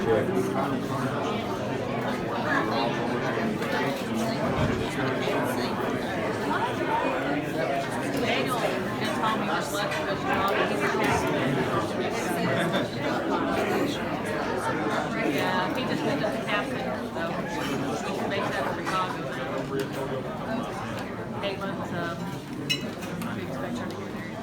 Daniel and Tommy just left the yeah, he just went to the captain, so he's based out of Chicago. Caitlin's, we expect her to get married.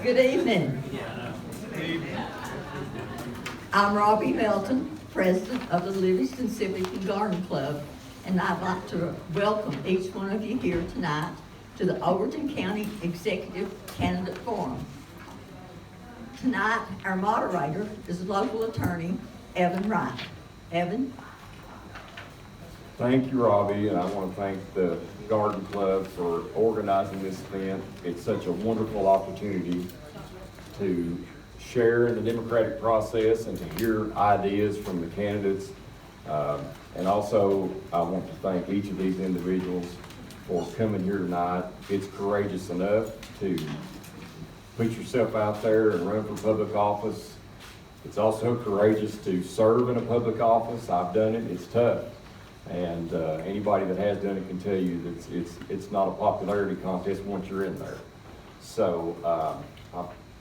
Good evening. I'm Robbie Melton, president of the Livingston Civic and Garden Club, and I'd like to welcome each one of you here tonight to the Overton County Executive Candidate Forum. Tonight, our moderator is local attorney Evan Wright. Evan? Thank you, Robbie, and I want to thank the Garden Club for organizing this event. It's such a wonderful opportunity to share in the democratic process and to hear ideas from the candidates. And also, I want to thank each of these individuals for coming here tonight. It's courageous enough to put yourself out there and run for public office. It's also courageous to serve in a public office. I've done it. It's tough. And anybody that has done it can tell you that it's not a popularity contest once you're in there. So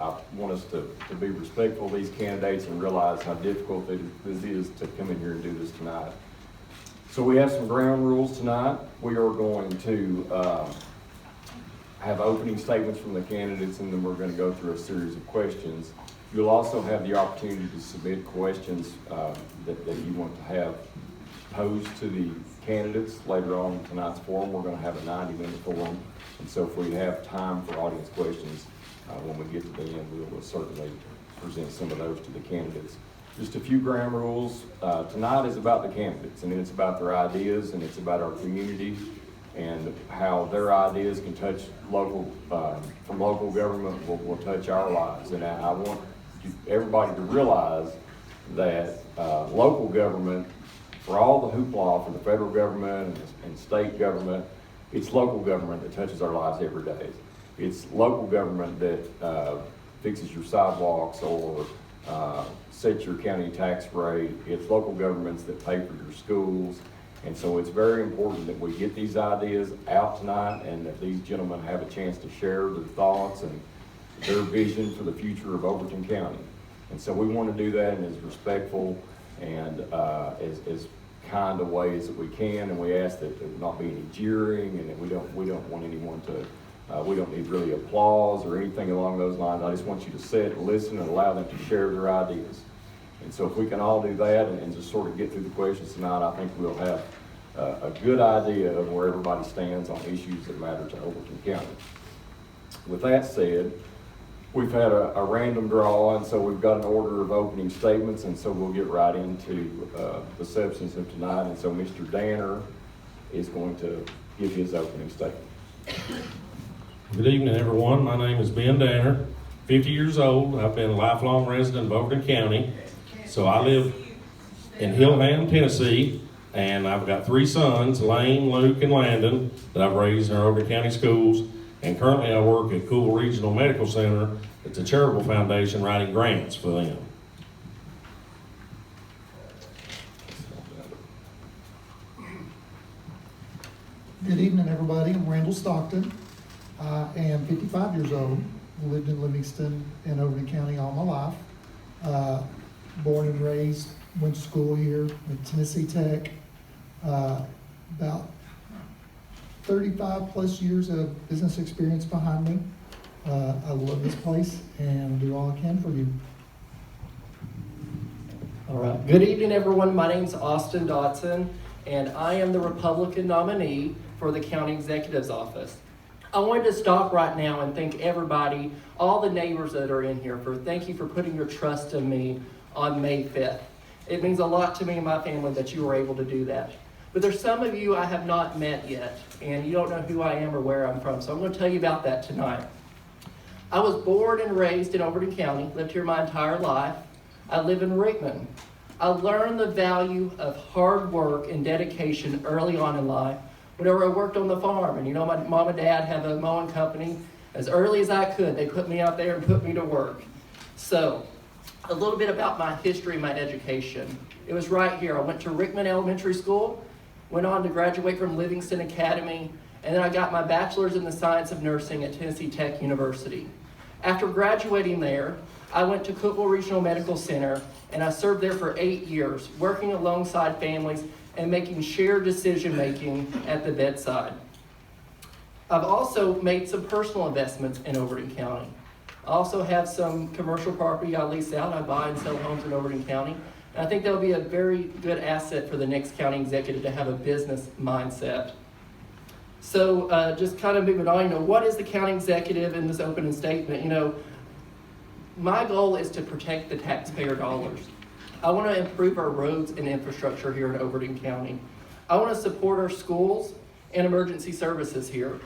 I want us to be respectful of these candidates and realize how difficult this is to come in here and do this tonight. So we have some ground rules tonight. We are going to have opening statements from the candidates, and then we're going to go through a series of questions. You'll also have the opportunity to submit questions that you want to have posed to the candidates later on in tonight's forum. We're going to have a 90-minute forum, and so if we have time for audience questions when we get to the end, we will certainly present some of those to the candidates. Just a few ground rules. Tonight is about the candidates, and it's about their ideas, and it's about our community and how their ideas can touch from local government will touch our lives. And I want everybody to realize that local government, for all the hoopla for the federal government and state government, it's local government that touches our lives every day. It's local government that fixes your sidewalks or sets your county tax rate. It's local governments that pay for your schools. And so it's very important that we get these ideas out tonight and that these gentlemen have a chance to share their thoughts and their vision for the future of Overton County. And so we want to do that in as respectful and as kind of ways that we can, and we ask that there not be any jeering, and that we don't want anyone to, we don't need really applause or anything along those lines. I just want you to sit and listen and allow them to share their ideas. And so if we can all do that and just sort of get through the questions tonight, I think we'll have a good idea of where everybody stands on issues that matter to Overton County. With that said, we've had a random draw, and so we've got an order of opening statements, and so we'll get right into the substance of tonight. And so Mr. Danner is going to give his opening statement. Good evening, everyone. My name is Ben Danner, 50 years old. I've been a lifelong resident of Overton County. So I live in Hillham, Tennessee, and I've got 3 sons, Lane, Luke, and Landon, that I've raised in our Overton County schools. And currently I work at Cool Regional Medical Center. It's a charitable foundation writing grants for them. Good evening, everybody. I'm Randall Stockton. I am 55 years old. Lived in Livingston and Overton County all my life. Born and raised, went to school here at Tennessee Tech. About 35 plus years of business experience behind me. I love this place and do all I can for you. All right. Good evening, everyone. My name's Austin Dotson, and I am the Republican nominee for the County Executive's Office. I wanted to stop right now and thank everybody, all the neighbors that are in here, thank you for putting your trust in me on May 5th. It means a lot to me and my family that you were able to do that. But there's some of you I have not met yet, and you don't know who I am or where I'm from, so I'm going to tell you about that tonight. I was born and raised in Overton County, lived here my entire life. I live in Rickman. I learned the value of hard work and dedication early on in life whenever I worked on the farm. And my mom and dad have a mowing company. As early as I could, they put me out there and put me to work. So, a little bit about my history and my education. It was right here. I went to Rickman Elementary School, went on to graduate from Livingston Academy, and then I got my bachelor's in the science of nursing at Tennessee Tech University. After graduating there, I went to Cookeville Regional Medical Center, and I served there for 8 years, working alongside families and making shared decision-making at the bedside. I've also made some personal investments in Overton County. I also have some commercial property I lease out. I buy and sell homes in Overton County. And I think that'll be a very good asset for the next county executive to have a business mindset. So just kind of moving on, what is the county executive in this opening statement? My goal is to protect the taxpayer dollars. I want to improve our roads and infrastructure here in Overton County. I want to support our schools and emergency services here.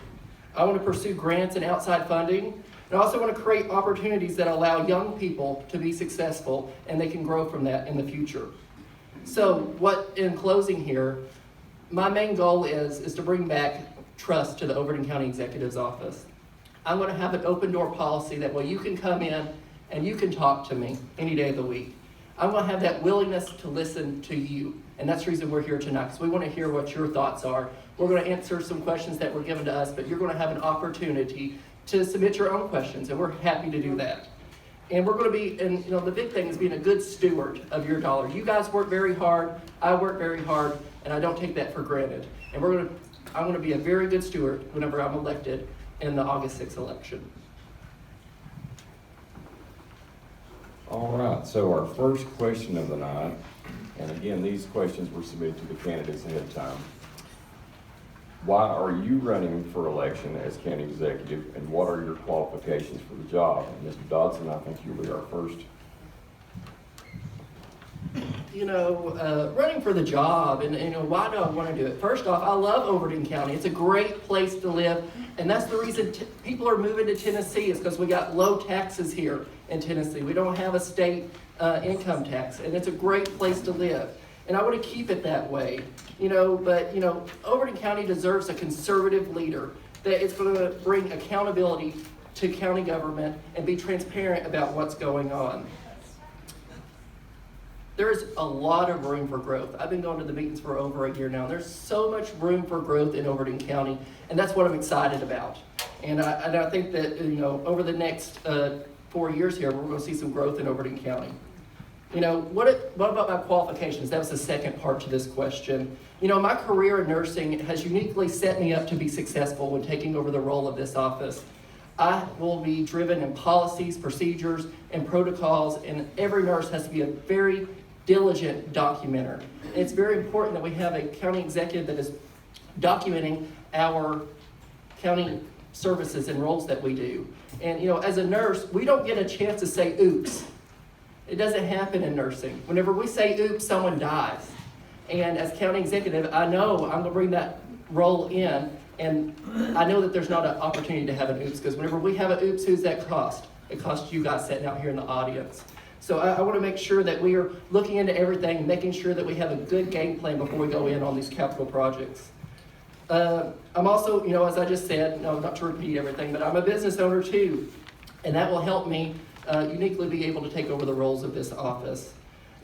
I want to pursue grants and outside funding. And I also want to create opportunities that allow young people to be successful and they can grow from that in the future. So in closing here, my main goal is to bring back trust to the Overton County Executive's Office. I'm going to have an open door policy that you can come in and you can talk to me any day of the week. I'm going to have that willingness to listen to you. And that's the reason we're here tonight, because we want to hear what your thoughts are. We're going to answer some questions that were given to us, but you're going to have an opportunity to submit your own questions, and we're happy to do that. And we're going to be, the big thing is being a good steward of your dollar. You guys work very hard, I work very hard, and I don't take that for granted. And I'm going to be a very good steward whenever I'm elected in the August 6th election. All right, so our first question of the night, and again, these questions were submitted to the candidates ahead of time. Why are you running for election as county executive, and what are your qualifications for the job? And Mr. Dodson, I think you'll be our first. Running for the job, and why do I want to do it? First off, I love Overton County. It's a great place to live, and that's the reason people are moving to Tennessee, is because we got low taxes here in Tennessee. We don't have a state income tax, and it's a great place to live. And I want to keep it that way, but Overton County deserves a conservative leader that is going to bring accountability to county government and be transparent about what's going on. There's a lot of room for growth. I've been going to the meetings for over a year now. There's so much room for growth in Overton County, and that's what I'm excited about. And I think that over the next 4 years here, we're going to see some growth in Overton County. What about my qualifications? That was the second part to this question. My career in nursing has uniquely set me up to be successful when taking over the role of this office. I will be driven in policies, procedures, and protocols, and every nurse has to be a very diligent documenter. It's very important that we have a county executive that is documenting our county services and roles that we do. And as a nurse, we don't get a chance to say oops. It doesn't happen in nursing. Whenever we say oops, someone dies. And as county executive, I know I'm going to bring that role in, and I know that there's not an opportunity to have an oops, because whenever we have an oops, who's that cost? It costs you guys sitting out here in the audience. So I want to make sure that we are looking into everything, making sure that we have a good game plan before we go in on these capital projects. I'm also, as I just said, not to repeat everything, but I'm a business owner too, and that will help me uniquely be able to take over the roles of this office.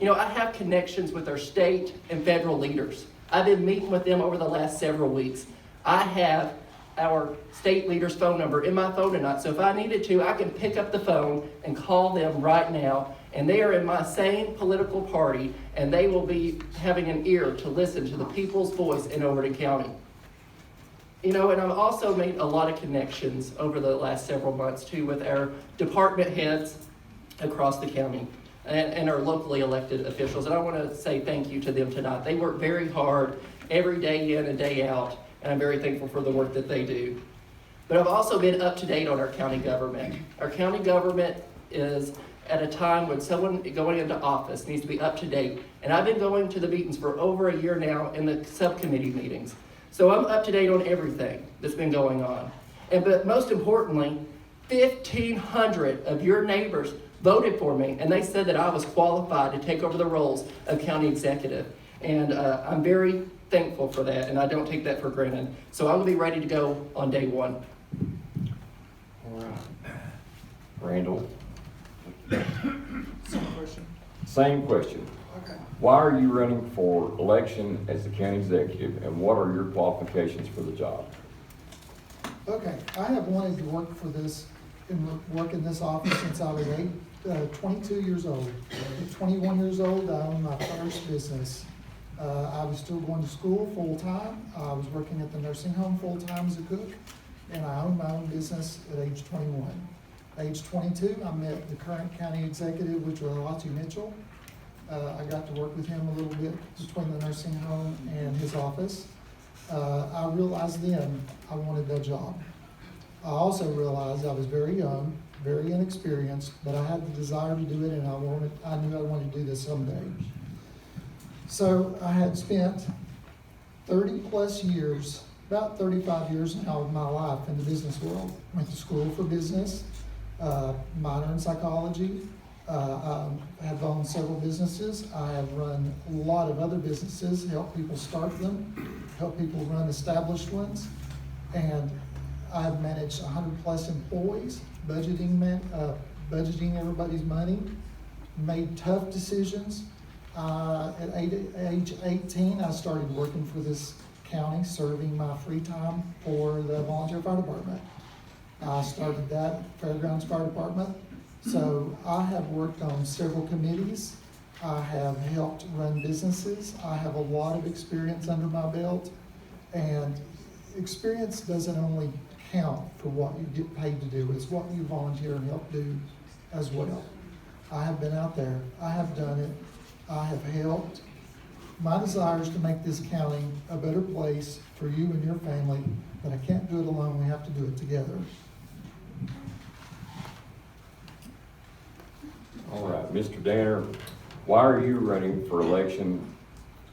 I have connections with our state and federal leaders. I've been meeting with them over the last several weeks. I have our state leader's phone number in my phone tonight, so if I needed to, I can pick up the phone and call them right now, and they are in my same political party, and they will be having an ear to listen to the people's voice in Overton County. And I've also made a lot of connections over the last several months too with our department heads across the county and our locally elected officials. And I want to say thank you to them tonight. They work very hard every day in and day out, and I'm very thankful for the work that they do. But I've also been up to date on our county government. Our county government is at a time when someone going into office needs to be up to date. And I've been going to the meetings for over a year now in the subcommittee meetings. So I'm up to date on everything that's been going on. But most importantly, 1,500 of your neighbors voted for me, and they said that I was qualified to take over the roles of county executive. And I'm very thankful for that, and I don't take that for granted. So I'm gonna be ready to go on day one. All right. Randall? Same question. Same question. Okay. Why are you running for election as the county executive, and what are your qualifications for the job? Okay, I have wanted to work for this, work in this office since I was 22 years old. At 21 years old, I owned my first business. I was still going to school full-time. I was working at the nursing home full-time as a cook, and I owned my own business at age 21. Age 22, I met the current county executive, which was Lottie Mitchell. I got to work with him a little bit between the nursing home and his office. I realized then I wanted that job. I also realized I was very young, very inexperienced, but I had the desire to do it, and I knew I wanted to do this someday. So I had spent 30 plus years, about 35 years now of my life in the business world. Went to school for business, minor in psychology. I have owned several businesses. I have run a lot of other businesses, helped people start them, helped people run established ones, and I have managed 100 plus employees, budgeting everybody's money, made tough decisions. At age 18, I started working for this county, serving my free time for the volunteer fire department. I started that Fairgrounds Fire Department. So I have worked on several committees. I have helped run businesses. I have a lot of experience under my belt. And experience doesn't only count for what you get paid to do, it's what you volunteer and help do as well. I have been out there. I have done it. I have helped. My desire is to make this county a better place for you and your family, but I can't do it alone. We have to do it together. All right, Mr. Danner, why are you running for election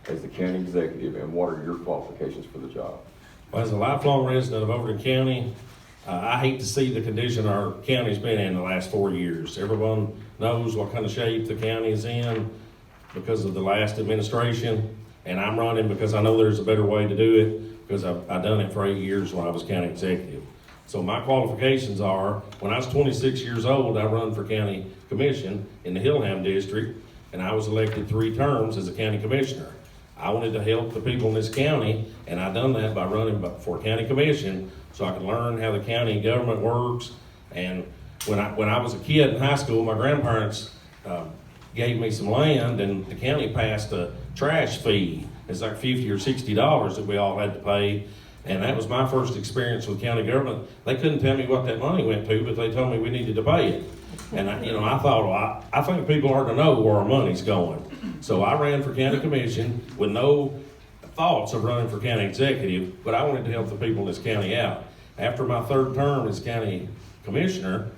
as the county executive, and what are your qualifications for the job? Well, as a lifelong resident of Overton County, I hate to see the condition our county's been in the last 4 years. Everyone knows what kind of shape the county is in because of the last administration, and I'm running because I know there's a better way to do it, because I've done it for 8 years when I was county executive. So my qualifications are, when I was 26 years old, I run for county commission in the Hillham district, and I was elected 3 terms as a county commissioner. I wanted to help the people in this county, and I done that by running for county commission so I could learn how the county government works. And when I was a kid in high school, my grandparents gave me some land, and the county passed a trash fee. It's like $50 or $60 that we all had to pay. And that was my first experience with county government. They couldn't tell me what that money went to, but they told me we needed to pay it. And I thought, well, I think people ought to know where our money's going. So I ran for county commission with no thoughts of running for county executive, but I wanted to help the people in this county out. After my 3rd term as county commissioner,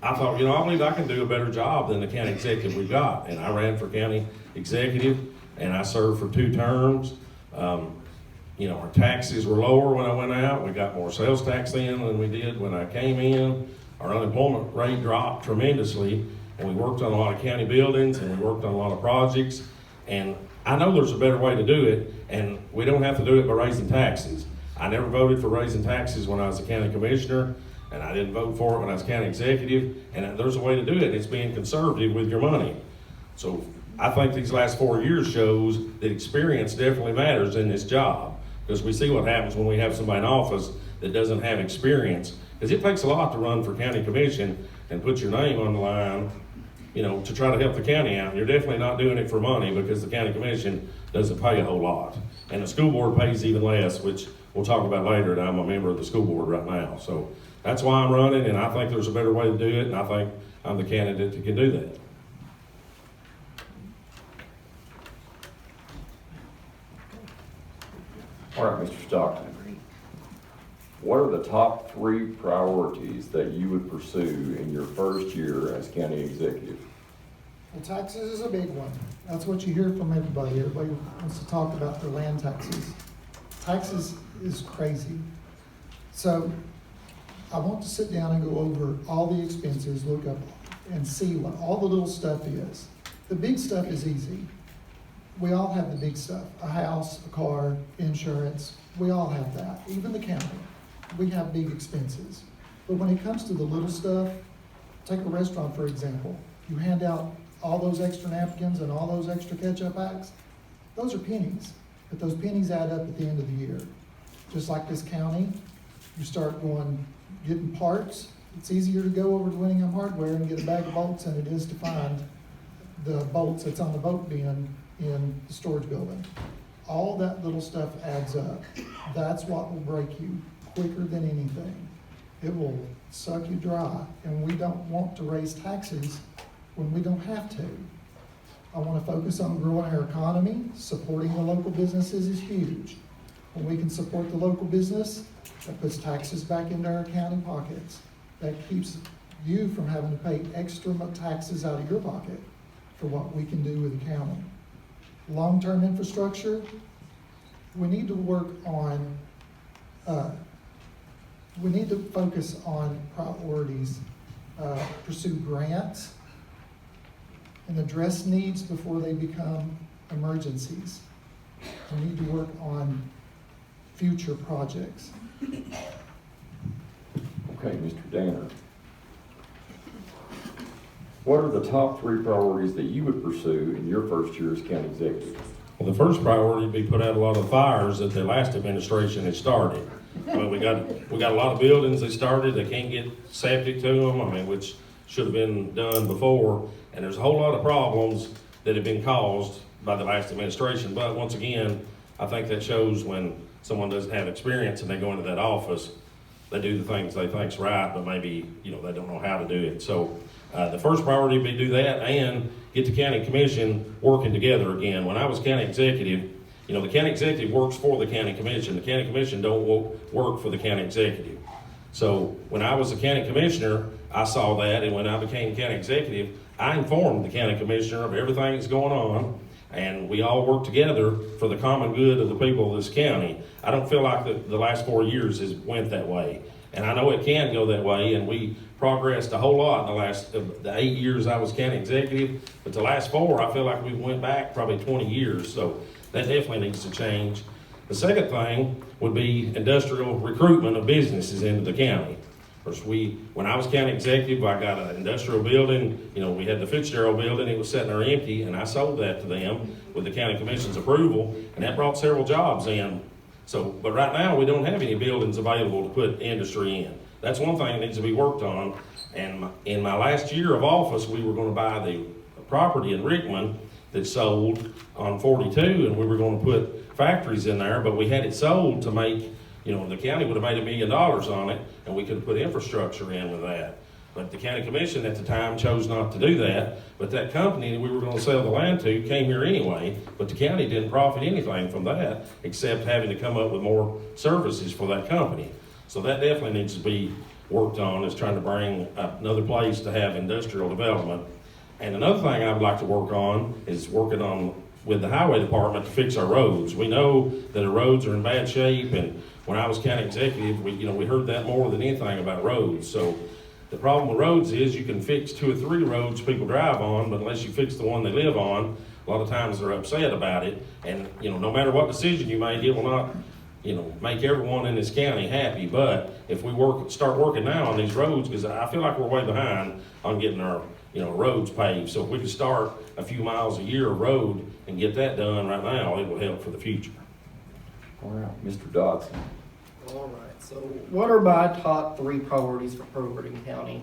I thought, I believe I can do a better job than the county executive we got. And I ran for county executive, and I served for 2 terms. Our taxes were lower when I went out. We got more sales tax in than we did when I came in. Our unemployment rate dropped tremendously, and we worked on a lot of county buildings, and we worked on a lot of projects. And I know there's a better way to do it, and we don't have to do it by raising taxes. I never voted for raising taxes when I was a county commissioner, and I didn't vote for it when I was county executive, and there's a way to do it. It's being conservative with your money. So I think these last 4 years shows that experience definitely matters in this job, because we see what happens when we have somebody in office that doesn't have experience. Because it takes a lot to run for county commission and put your name on the line, to try to help the county out. You're definitely not doing it for money, because the county commission doesn't pay a whole lot. And the school board pays even less, which we'll talk about later, and I'm a member of the school board right now. So that's why I'm running, and I think there's a better way to do it, and I think I'm the candidate that can do that. All right, Mr. Stockton, what are the top 3 priorities that you would pursue in your first year as county executive? Well, taxes is a big one. That's what you hear from everybody. Everybody wants to talk about their land taxes. Taxes is crazy. So I want to sit down and go over all the expenses, look up and see what all the little stuff is. The big stuff is easy. We all have the big stuff, a house, a car, insurance, we all have that, even the county. We have big expenses. But when it comes to the little stuff, take a restaurant for example. You hand out all those extra napkins and all those extra ketchup packs, those are pennies. But those pennies add up at the end of the year. Just like this county, you start getting parts. It's easier to go over to Winningham Hardware and get a bag of bolts than it is to find the bolts that's on the boat bin in the storage building. All that little stuff adds up. That's what will break you quicker than anything. It will suck you dry, and we don't want to raise taxes when we don't have to. I want to focus on growing our economy. Supporting the local businesses is huge. When we can support the local business, that puts taxes back into our county pockets. That keeps you from having to pay extra taxes out of your pocket for what we can do with the county. Long-term infrastructure, we need to work on, we need to focus on priorities, pursue grants, and address needs before they become emergencies. We need to work on future projects. Okay, Mr. Danner. What are the top 3 priorities that you would pursue in your first year as county executive? Well, the first priority would be put out a lot of fires that the last administration had started. I mean, we got a lot of buildings they started, they can't get septic to them, I mean, which should have been done before. And there's a whole lot of problems that have been caused by the last administration. But once again, I think that shows when someone doesn't have experience and they go into that office, they do the things they think's right, but maybe, they don't know how to do it. So the first priority would be do that and get the county commission working together again. When I was county executive, the county executive works for the county commission. The county commission don't work for the county executive. So when I was a county commissioner, I saw that, and when I became county executive, I informed the county commissioner of everything that's going on, and we all work together for the common good of the people of this county. I don't feel like the last 4 years has went that way, and I know it can go that way, and we progressed a whole lot in the 8 years I was county executive, but the last 4, I feel like we went back probably 20 years, so that definitely needs to change. The second thing would be industrial recruitment of businesses into the county. Of course, when I was county executive, I got an industrial building. We had the Fitzgerald building. It was sitting there empty, and I sold that to them with the county commission's approval, and that brought several jobs in. But right now, we don't have any buildings available to put industry in. That's one thing that needs to be worked on. And in my last year of office, we were going to buy the property in Rickman that sold on 42, and we were going to put factories in there, but we had it sold to make, the county would have made $1 million on it, and we could have put infrastructure in with that. But the county commission at the time chose not to do that, but that company that we were going to sell the land to came here anyway, but the county didn't profit anything from that, except having to come up with more services for that company. So that definitely needs to be worked on, is trying to bring another place to have industrial development. And another thing I would like to work on is working on with the highway department to fix our roads. We know that the roads are in bad shape, and when I was county executive, we heard that more than anything about roads. So the problem with roads is you can fix 2 or 3 roads people drive on, but unless you fix the one they live on, a lot of times they're upset about it. And no matter what decision you make, it will not make everyone in this county happy. But if we start working now on these roads, because I feel like we're way behind on getting our roads paved. So if we could start a few miles a year of road and get that done right now, it will help for the future. All right, Mr. Dodson. All right, so what are my top 3 priorities for Overton County?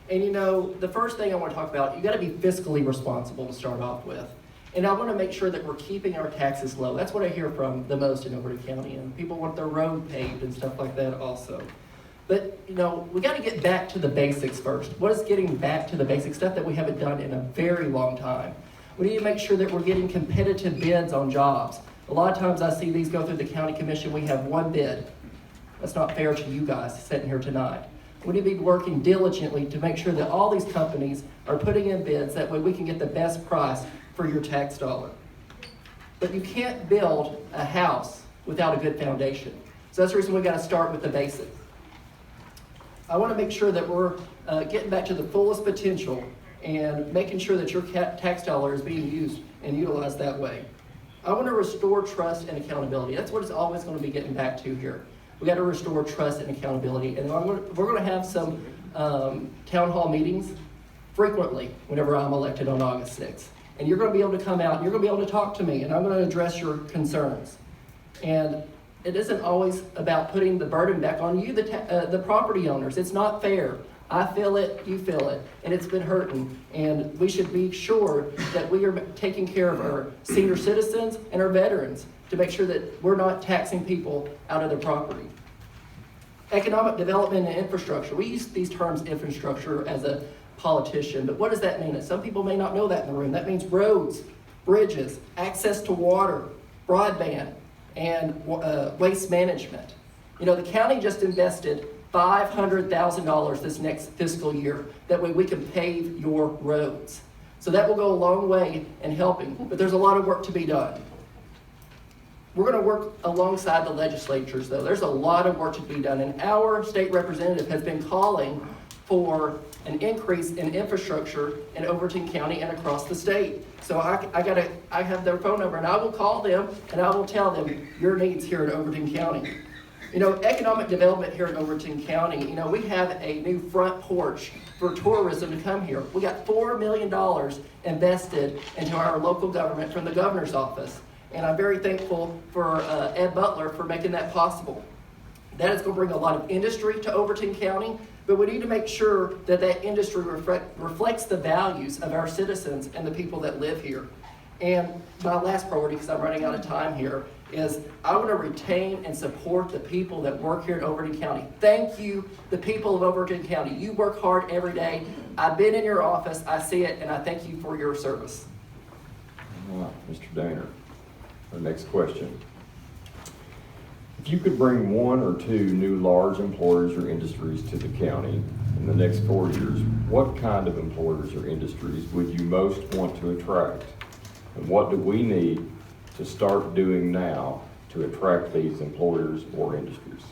And the first thing I want to talk about, you got to be fiscally responsible to start off with. And I want to make sure that we're keeping our taxes low. That's what I hear from the most in Overton County, and people want their road paved and stuff like that also. But, we got to get back to the basics first. What is getting back to the basic stuff that we haven't done in a very long time? We need to make sure that we're getting competitive bids on jobs. A lot of times I see these go through the county commission, we have 1 bid. That's not fair to you guys sitting here tonight. We need to be working diligently to make sure that all these companies are putting in bids. That way we can get the best price for your tax dollar. But you can't build a house without a good foundation. So that's the reason we got to start with the basics. I want to make sure that we're getting back to the fullest potential and making sure that your tax dollar is being used and utilized that way. I want to restore trust and accountability. That's what it's always going to be getting back to here. We got to restore trust and accountability. And we're going to have some town hall meetings frequently whenever I'm elected on August 6th. And you're going to be able to come out and you're going to be able to talk to me and I'm going to address your concerns. And it isn't always about putting the burden back on you, the property owners. It's not fair. I feel it, you feel it, and it's been hurting. And we should be sure that we are taking care of our senior citizens and our veterans to make sure that we're not taxing people out of their property. Economic development and infrastructure. We use these terms infrastructure as a politician, but what does that mean? And some people may not know that in the room. That means roads, bridges, access to water, broadband, and waste management. You know, the county just invested $500,000 this next fiscal year. That way we can pave your roads. So that will go a long way in helping, but there's a lot of work to be done. We're going to work alongside the legislatures, though. There's a lot of work to be done, and our state representative has been calling for an increase in infrastructure in Overton County and across the state. So I have their phone number, and I will call them, and I will tell them your needs here in Overton County. You know, economic development here in Overton County, you know, we have a new front porch for tourism to come here. We got $4 million invested into our local government from the governor's office. And I'm very thankful for Ed Butler for making that possible. That is going to bring a lot of industry to Overton County, but we need to make sure that that industry reflects the values of our citizens and the people that live here. And my last priority, because I'm running out of time here, is I want to retain and support the people that work here in Overton County. Thank you, the people of Overton County. You work hard every day. I've been in your office, I see it, and I thank you for your service. All right, Mr. Daner, our next question. If you could bring one or two new large employers or industries to the county in the next 4 years, what kind of employers or industries would you most want to attract? And what do we need to start doing now to attract these employers or industries?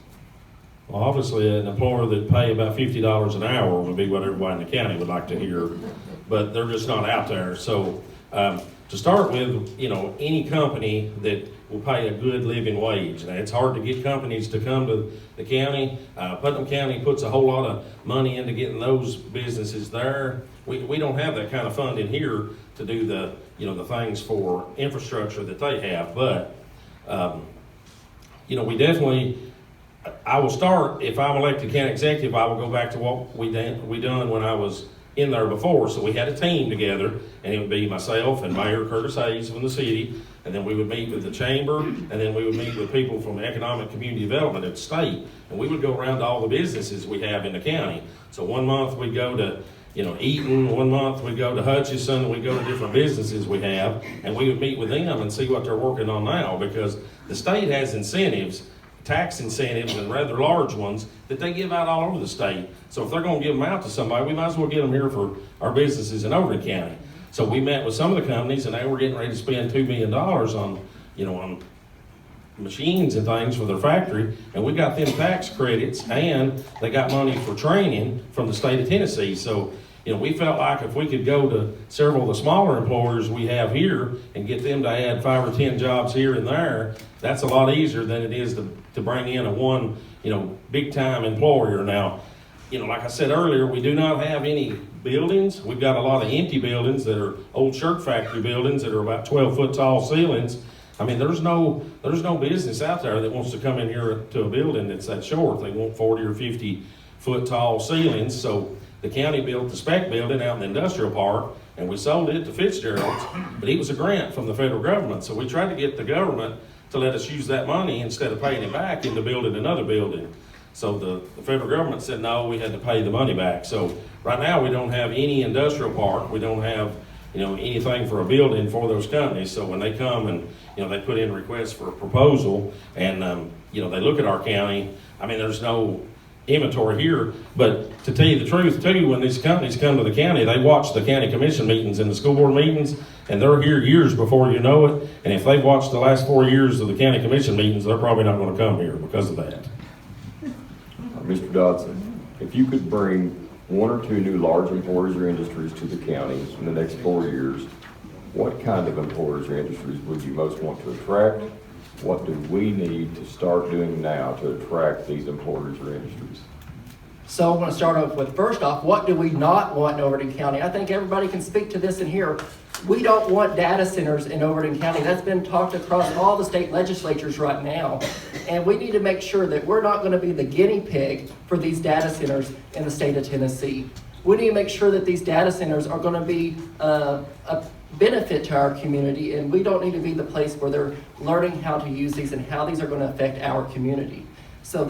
Well, obviously, an employer that pay about $50 an hour would be what everybody in the county would like to hear, but they're just not out there. So to start with, you know, any company that will pay a good living wage. Now, it's hard to get companies to come to the county. Putnam County puts a whole lot of money into getting those businesses there. We don't have that kind of funding here to do the, you know, the things for infrastructure that they have. But, you know, we definitely, I will start, if I'm elected county executive, I will go back to what we done when I was in there before. So we had a team together, and it would be myself and Mayor Curtis Hayes from the city, and then we would meet with the chamber, and then we would meet with people from economic community development at the state, and we would go around to all the businesses we have in the county. So 1 month we'd go to, you know, Eaton, 1 month we'd go to Hutchinson, we'd go to different businesses we have, and we would meet with them and see what they're working on now, because the state has incentives, tax incentives, and rather large ones that they give out all over the state. So if they're going to give them out to somebody, we might as well get them here for our businesses in Overton County. So we met with some of the companies, and they were getting ready to spend $2 million on, you know, on machines and things for their factory, and we got them tax credits, and they got money for training from the state of Tennessee. So, you know, we felt like if we could go to several of the smaller employers we have here and get them to add 5 or 10 jobs here and there, that's a lot easier than it is to bring in a one, you know, big time employer. Now, you know, like I said earlier, we do not have any buildings. We've got a lot of empty buildings that are old shirt factory buildings that are about 12-foot tall ceilings. I mean, there's no business out there that wants to come in here to a building that's that short. They want 40 or 50-foot tall ceilings. So the county built the spec building out in the industrial park, and we sold it to Fitzgerald's, but it was a grant from the federal government. So we tried to get the government to let us use that money instead of paying it back into building another building. So the federal government said, no, we had to pay the money back. So right now we don't have any industrial park. We don't have, you know, anything for a building for those companies. So when they come and, you know, they put in requests for a proposal and, you know, they look at our county, I mean, there's no inventory here. But to tell you the truth too, when these companies come to the county, they watch the county commission meetings and the school board meetings, and they're here years before you know it. And if they've watched the last 4 years of the county commission meetings, they're probably not going to come here because of that. Mr. Dodson, if you could bring 1 or 2 new large employers or industries to the county in the next 4 years, what kind of employers or industries would you most want to attract? What do we need to start doing now to attract these employers or industries? So I'm going to start off with, first off, what do we not want in Overton County? I think everybody can speak to this in here. We don't want data centers in Overton County. That's been talked across all the state legislatures right now. And we need to make sure that we're not going to be the guinea pig for these data centers in the state of Tennessee. We need to make sure that these data centers are going to be a benefit to our community, and we don't need to be the place where they're learning how to use these and how these are going to affect our community. So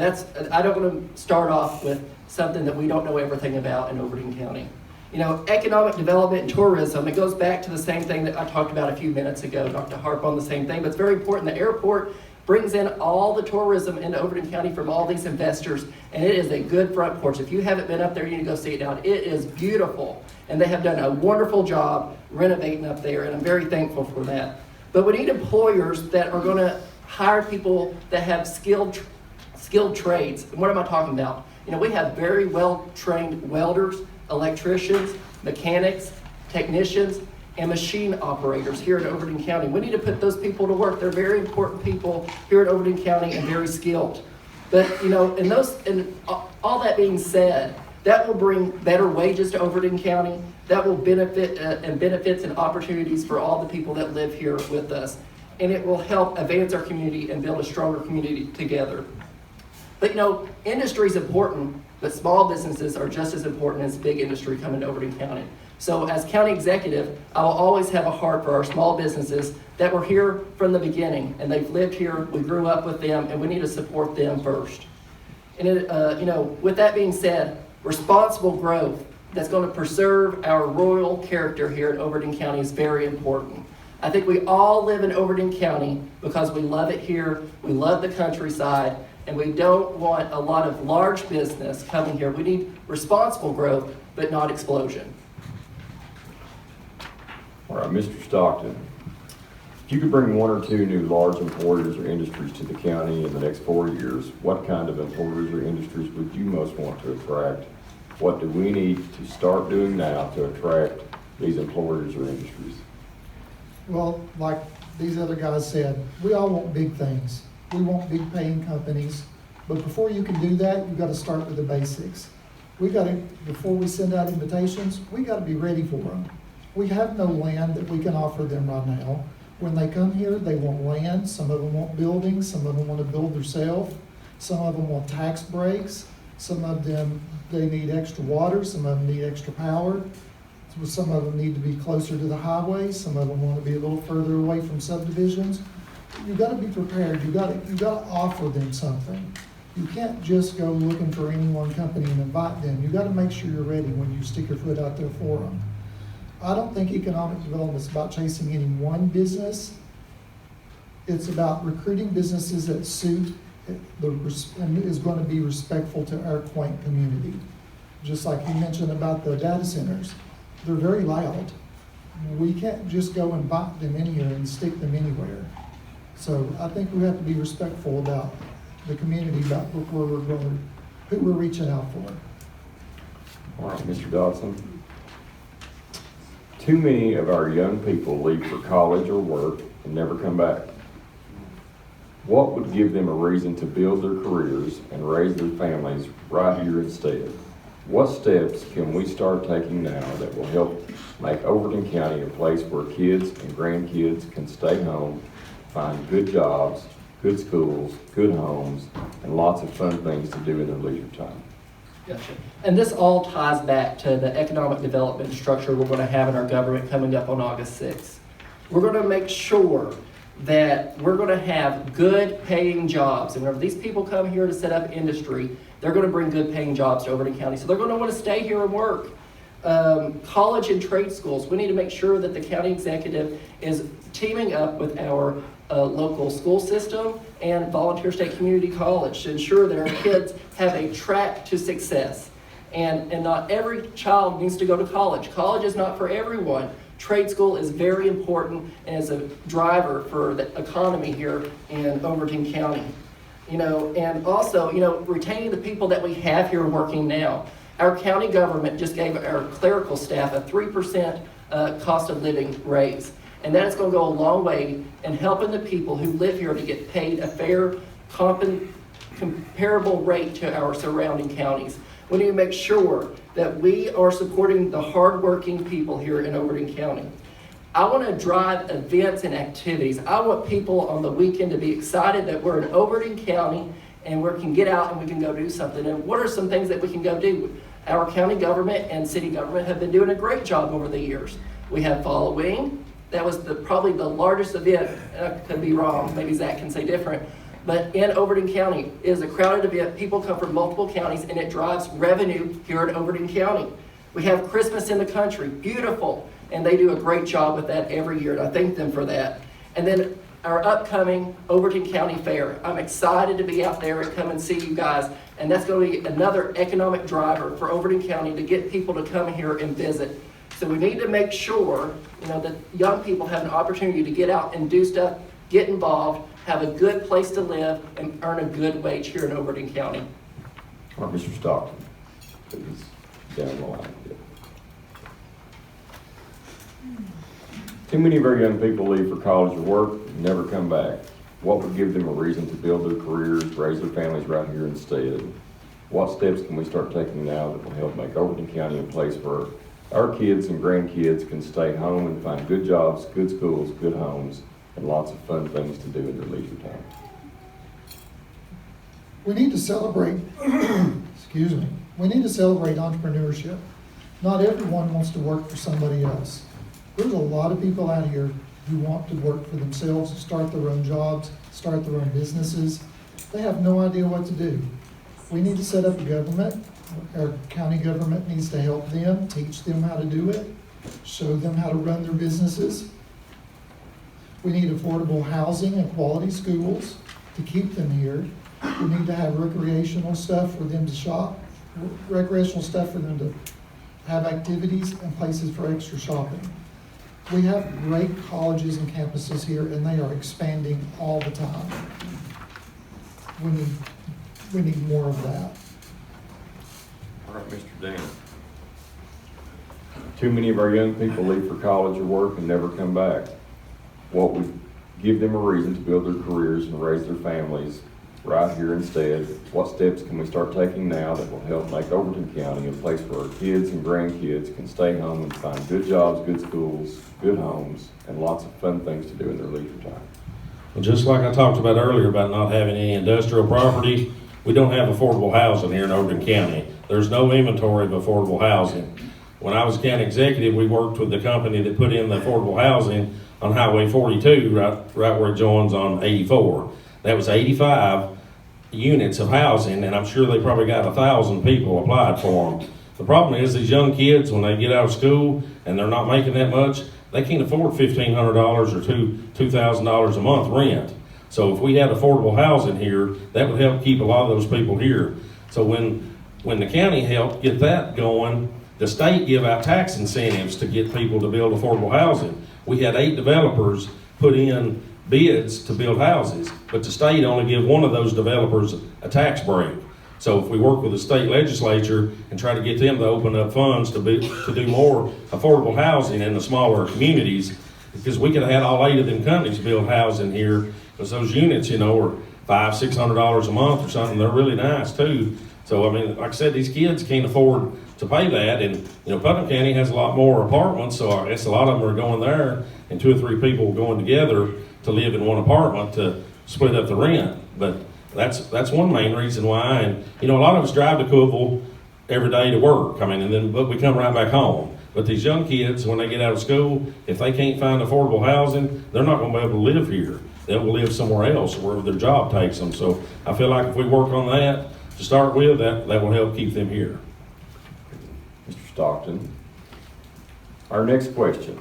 I don't want to start off with something that we don't know everything about in Overton County. You know, economic development and tourism, it goes back to the same thing that I talked about a few minutes ago, not to harp on the same thing, but it's very important. The airport brings in all the tourism into Overton County from all these investors, and it is a good front porch. If you haven't been up there, you need to go see it now. It is beautiful, and they have done a wonderful job renovating up there, and I'm very thankful for that. But we need employers that are going to hire people that have skilled trades. And what am I talking about? You know, we have very well-trained welders, electricians, mechanics, technicians, and machine operators here in Overton County. We need to put those people to work. They're very important people here in Overton County and very skilled. But, you know, and all that being said, that will bring better wages to Overton County. That will benefit and benefits and opportunities for all the people that live here with us. And it will help advance our community and build a stronger community together. But, you know, industry is important, but small businesses are just as important as big industry coming to Overton County. So as county executive, I will always have a heart for our small businesses that were here from the beginning, and they've lived here, we grew up with them, and we need to support them first. And you know, with that being said, responsible growth that's going to preserve our rural character here in Overton County is very important. I think we all live in Overton County because we love it here, we love the countryside, and we don't want a lot of large business coming here. We need responsible growth, but not explosion. All right, Mr. Stockton, if you could bring 1 or 2 new large employers or industries to the county in the next 4 years, what kind of employers or industries would you most want to attract? What do we need to start doing now to attract these employers or industries? Well, like these other guys said, we all want big things. We want big paying companies, but before you can do that, you've got to start with the basics. Before we send out invitations, we got to be ready for them. We have no land that we can offer them right now. When they come here, they want land. Some of them want buildings. Some of them want to build themselves. Some of them want tax breaks. Some of them, they need extra water. Some of them need extra power. Some of them need to be closer to the highway. Some of them want to be a little further away from subdivisions. You've got to be prepared. You've got to offer them something. You can't just go looking for any one company and invite them. You've got to make sure you're ready when you stick your foot out there for them. I don't think economic development is about chasing any one business. It's about recruiting businesses that suit and is going to be respectful to our quaint community. Just like you mentioned about the data centers, they're very loud. We can't just go and bite them in here and stick them anywhere. So I think we have to be respectful about the community, about where we're going, who we're reaching out for. All right, Mr. Dodson. Too many of our young people leave for college or work and never come back. What would give them a reason to build their careers and raise their families right here instead? What steps can we start taking now that will help make Overton County a place where kids and grandkids can stay home, find good jobs, good schools, good homes, and lots of fun things to do in their leisure time? Gotcha. And this all ties back to the economic development structure we're going to have in our government coming up on August 6th. We're going to make sure that we're going to have good paying jobs. And whenever these people come here to set up industry, they're going to bring good paying jobs to Overton County. So they're going to want to stay here and work. College and trade schools, we need to make sure that the county executive is teaming up with our local school system and Volunteer State Community College to ensure that our kids have a track to success. And not every child needs to go to college. College is not for everyone. Trade school is very important and is a driver for the economy here in Overton County. And also, retaining the people that we have here working now. Our county government just gave our clerical staff a 3% cost of living raise. And that is going to go a long way in helping the people who live here to get paid a fair, comparable rate to our surrounding counties. We need to make sure that we are supporting the hardworking people here in Overton County. I want to drive events and activities. I want people on the weekend to be excited that we're in Overton County and we can get out and we can go do something. And what are some things that we can go do? Our county government and city government have been doing a great job over the years. We have Halloween. That was probably the largest event. I could be wrong. Maybe Zach can say different. But in Overton County, it is a crowded event. People come from multiple counties, and it drives revenue here in Overton County. We have Christmas in the Country, beautiful, and they do a great job with that every year, and I thank them for that. And then our upcoming Overton County Fair. I'm excited to be out there and come and see you guys, and that's going to be another economic driver for Overton County to get people to come here and visit. So we need to make sure, that young people have an opportunity to get out and do stuff, get involved, have a good place to live, and earn a good wage here in Overton County. All right, Mr. Stockton, please, down the line. Too many of our young people leave for college or work and never come back. What would give them a reason to build their careers, raise their families right here instead? What steps can we start taking now that will help make Overton County a place where our kids and grandkids can stay home and find good jobs, good schools, good homes, and lots of fun things to do in their leisure time? We need to celebrate, we need to celebrate entrepreneurship. Not everyone wants to work for somebody else. There's a lot of people out here who want to work for themselves, start their own jobs, start their own businesses. They have no idea what to do. We need to set up a government. Our county government needs to help them, teach them how to do it, show them how to run their businesses. We need affordable housing and quality schools to keep them here. We need to have recreational stuff for them to shop, recreational stuff for them to have activities and places for extra shopping. We have great colleges and campuses here, and they are expanding all the time. We need more of that. All right, Mr. Dan. Too many of our young people leave for college or work and never come back. What would give them a reason to build their careers and raise their families right here instead? What steps can we start taking now that will help make Overton County a place where our kids and grandkids can stay home and find good jobs, good schools, good homes, and lots of fun things to do in their leisure time? Well, just like I talked about earlier about not having any industrial property, we don't have affordable housing here in Overton County. There's no inventory of affordable housing. When I was county executive, we worked with the company that put in the affordable housing on Highway 42, right where it joins on 84. That was 85 units of housing, and I'm sure they probably got 1,000 people applied for them. The problem is these young kids, when they get out of school and they're not making that much, they can't afford $1,500 or $2,000 a month rent. So if we had affordable housing here, that would help keep a lot of those people here. So when the county helped get that going, the state give out tax incentives to get people to build affordable housing. We had 8 developers put in bids to build houses, but the state only give one of those developers a tax break. So if we work with the state legislature and try to get them to open up funds to do more affordable housing in the smaller communities, because we could have had all 8 of them companies build housing here, because those units, are $500-600 a month or something. They're really nice too. So I mean, like I said, these kids can't afford to pay that, and Putnam County has a lot more apartments, so I guess a lot of them are going there, and 2 or 3 people going together to live in one apartment to split up the rent. But that's one main reason why. And a lot of us drive to Cookeville every day to work. But we come right back home. But these young kids, when they get out of school, if they can't find affordable housing, they're not going to be able to live here. They'll live somewhere else, wherever their job takes them. So I feel like if we work on that to start with, that will help keep them here. Mr. Stockton. Our next question.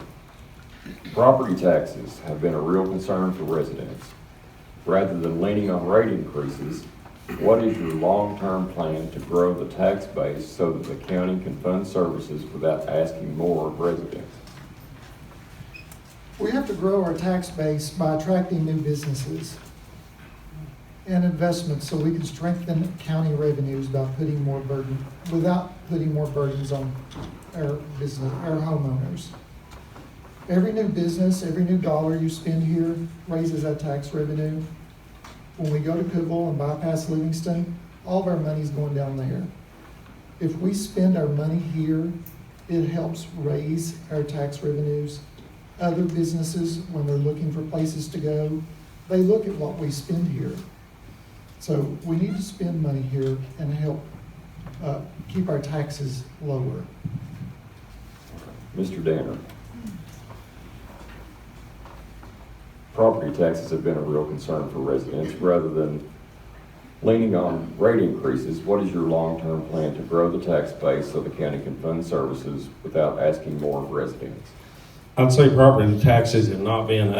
Property taxes have been a real concern for residents. Rather than leaning on rate increases, what is your long-term plan to grow the tax base so that the county can fund services without asking more of residents? We have to grow our tax base by attracting new businesses and investments so we can strengthen county revenues without putting more burdens on our business, our homeowners. Every new business, every new dollar you spend here raises that tax revenue. When we go to Cookeville and bypass Livingston, all of our money's going down there. If we spend our money here, it helps raise our tax revenues. Other businesses, when they're looking for places to go, they look at what we spend here. So we need to spend money here and help keep our taxes lower. Mr. Danner. Property taxes have been a real concern for residents. Rather than leaning on rate increases, what is your long-term plan to grow the tax base so the county can fund services without asking more of residents? I'd say property taxes have not been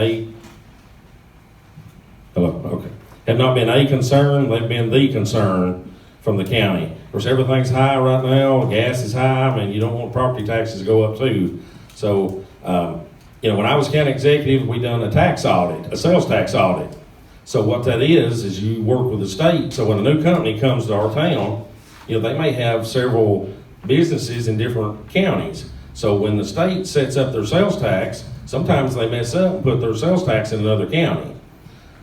have not been a concern, they've been the concern from the county. Of course, everything's high right now, gas is high, I mean, you don't want property taxes to go up too. So, when I was county executive, we done a tax audit, a sales tax audit. So what that is you work with the state. So when a new company comes to our town, they may have several businesses in different counties. So when the state sets up their sales tax, sometimes they mess up and put their sales tax in another county.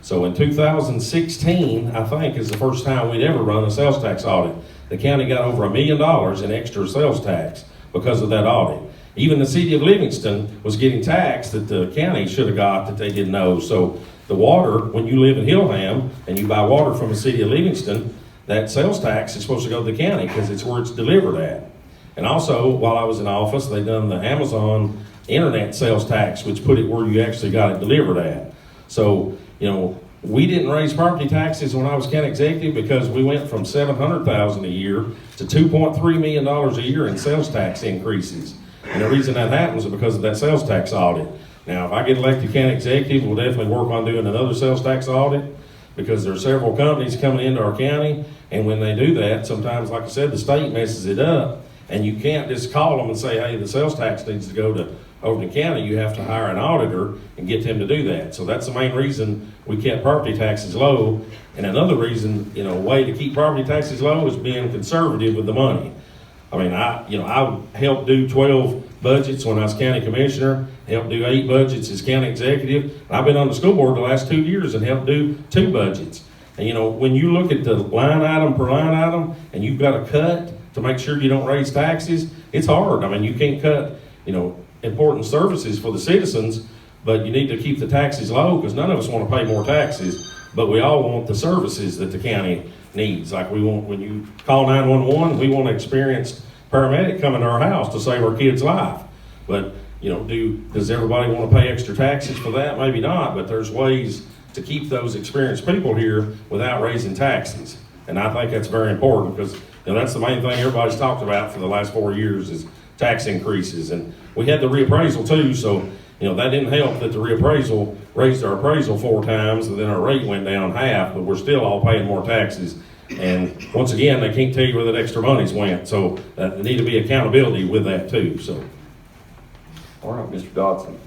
So in 2016, I think, is the first time we'd ever run a sales tax audit. The county got over $1 million in extra sales tax because of that audit. Even the city of Livingston was getting taxed that the county should have got that they didn't know. So the water, when you live in Hillham and you buy water from the city of Livingston, that sales tax is supposed to go to the county because it's where it's delivered at. And also, while I was in office, they done the Amazon internet sales tax, which put it where you actually got it delivered at. So, we didn't raise property taxes when I was county executive because we went from $700,000 a year to $2.3 million a year in sales tax increases. And the reason that happens is because of that sales tax audit. Now, if I get elected county executive, we'll definitely work on doing another sales tax audit because there are several companies coming into our county. And when they do that, sometimes, like I said, the state messes it up. And you can't just call them and say, hey, the sales tax needs to go to Overton County. You have to hire an auditor and get them to do that. So that's the main reason we kept property taxes low. And another reason, a way to keep property taxes low is being conservative with the money. I mean, I helped do 12 budgets when I was county commissioner, helped do 8 budgets as county executive. I've been on the school board the last 2 years and helped do 2 budgets. And when you look at the line item per line item and you've got to cut to make sure you don't raise taxes, it's hard. I mean, you can't cut, important services for the citizens, but you need to keep the taxes low because none of us want to pay more taxes, but we all want the services that the county needs. Like when you call 911, we want an experienced paramedic coming to our house to save our kid's life. But, does everybody want to pay extra taxes for that? Maybe not, but there's ways to keep those experienced people here without raising taxes. And I think that's very important because that's the main thing everybody's talked about for the last 4 years is tax increases. And we had the reappraisal too, so that didn't help that the reappraisal raised our appraisal 4 times and then our rate went down half, but we're still all paying more taxes. And once again, they can't tell you where that extra money's went, so there need to be accountability with that too. So, All right, Mr. Dodson.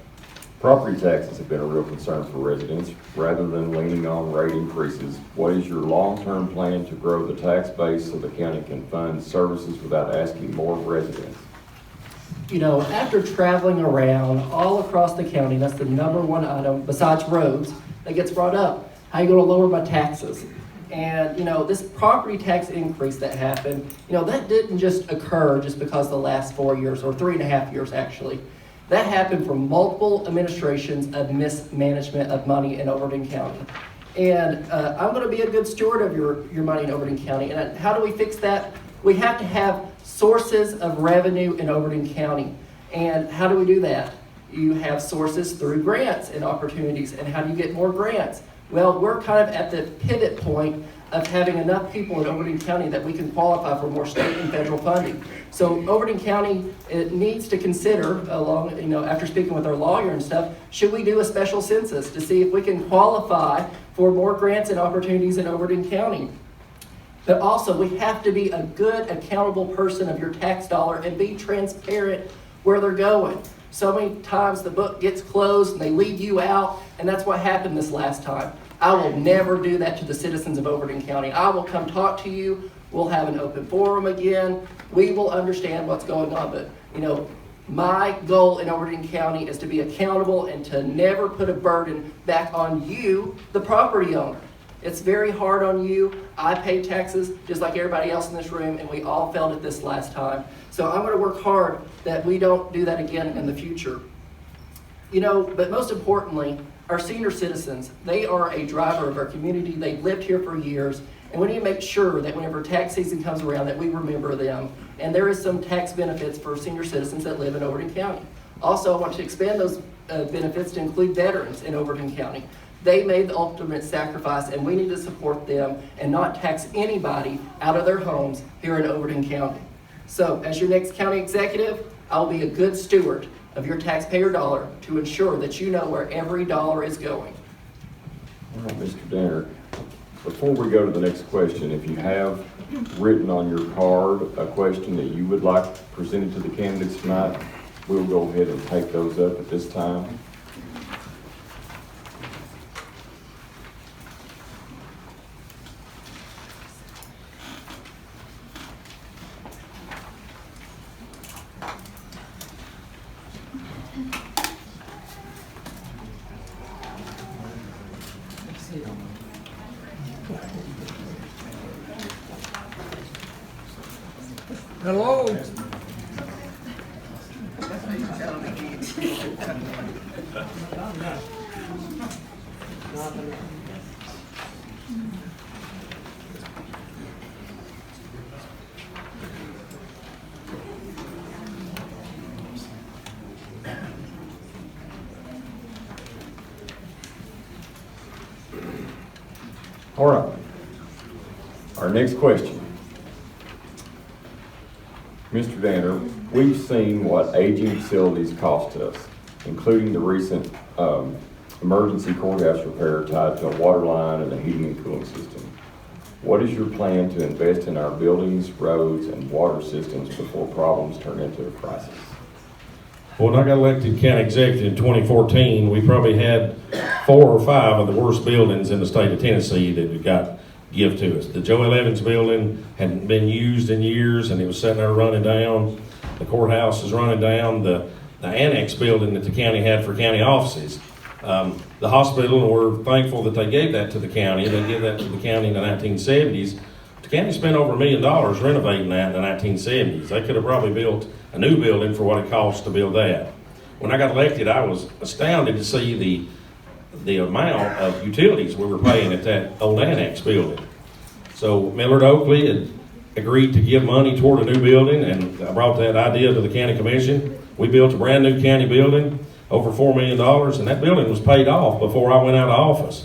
Property taxes have been a real concern for residents. Rather than leaning on rate increases, what is your long-term plan to grow the tax base so the county can fund services without asking more of residents? After traveling around all across the county, that's the number one item besides roads that gets brought up. How you going to lower my taxes? And, this property tax increase that happened, that didn't just occur just because the last 4 years or 3.5 years actually. That happened from multiple administrations of mismanagement of money in Overton County. And I'm going to be a good steward of your money in Overton County. And how do we fix that? We have to have sources of revenue in Overton County. And how do we do that? You have sources through grants and opportunities. And how do you get more grants? Well, we're kind of at the pivot point of having enough people in Overton County that we can qualify for more state and federal funding. So Overton County, it needs to consider, along, after speaking with our lawyer and stuff, should we do a special census to see if we can qualify for more grants and opportunities in Overton County? But also, we have to be a good, accountable person of your tax dollar and be transparent where they're going. So many times the book gets closed and they leave you out, and that's what happened this last time. I will never do that to the citizens of Overton County. I will come talk to you. We'll have an open forum again. We will understand what's going on. But, my goal in Overton County is to be accountable and to never put a burden back on you, the property owner. It's very hard on you. I pay taxes just like everybody else in this room, and we all felt it this last time. So I'm going to work hard that we don't do that again in the future. But most importantly, our senior citizens, they are a driver of our community. They've lived here for years, and we need to make sure that whenever tax season comes around that we remember them. And there is some tax benefits for senior citizens that live in Overton County. Also, I want to expand those benefits to include veterans in Overton County. They made the ultimate sacrifice, and we need to support them and not tax anybody out of their homes here in Overton County. So, as your next county executive, I'll be a good steward of your taxpayer dollar to ensure that you know where every dollar is going. All right, Mr. Danner, before we go to the next question, if you have written on your card a question that you would like presented to the candidates tonight, we'll go ahead and take those up at this time. Hello. All right. Our next question. Mr. Danner, we've seen what aging facilities cost us, including the recent emergency courthouse repair tied to a water line and a heating and cooling system. What is your plan to invest in our buildings, roads, and water systems before problems turn into a crisis? When I got elected county executive in 2014, we probably had 4 or 5 of the worst buildings in the state of Tennessee that we got give to us. The Joel Evans building hadn't been used in years, and it was sitting there running down. The courthouse is running down. The annex building that the county had for county offices. The hospital, and we're thankful that they gave that to the county. They gave that to the county in the 1970s. The county spent over $1 million renovating that in the 1970s. They could have probably built a new building for what it cost to build that. When I got elected, I was astounded to see the amount of utilities we were paying at that old annex building. So Millard Oakley had agreed to give money toward a new building, and I brought that idea to the county commission. We built a brand new county building, over $4 million, and that building was paid off before I went out of office.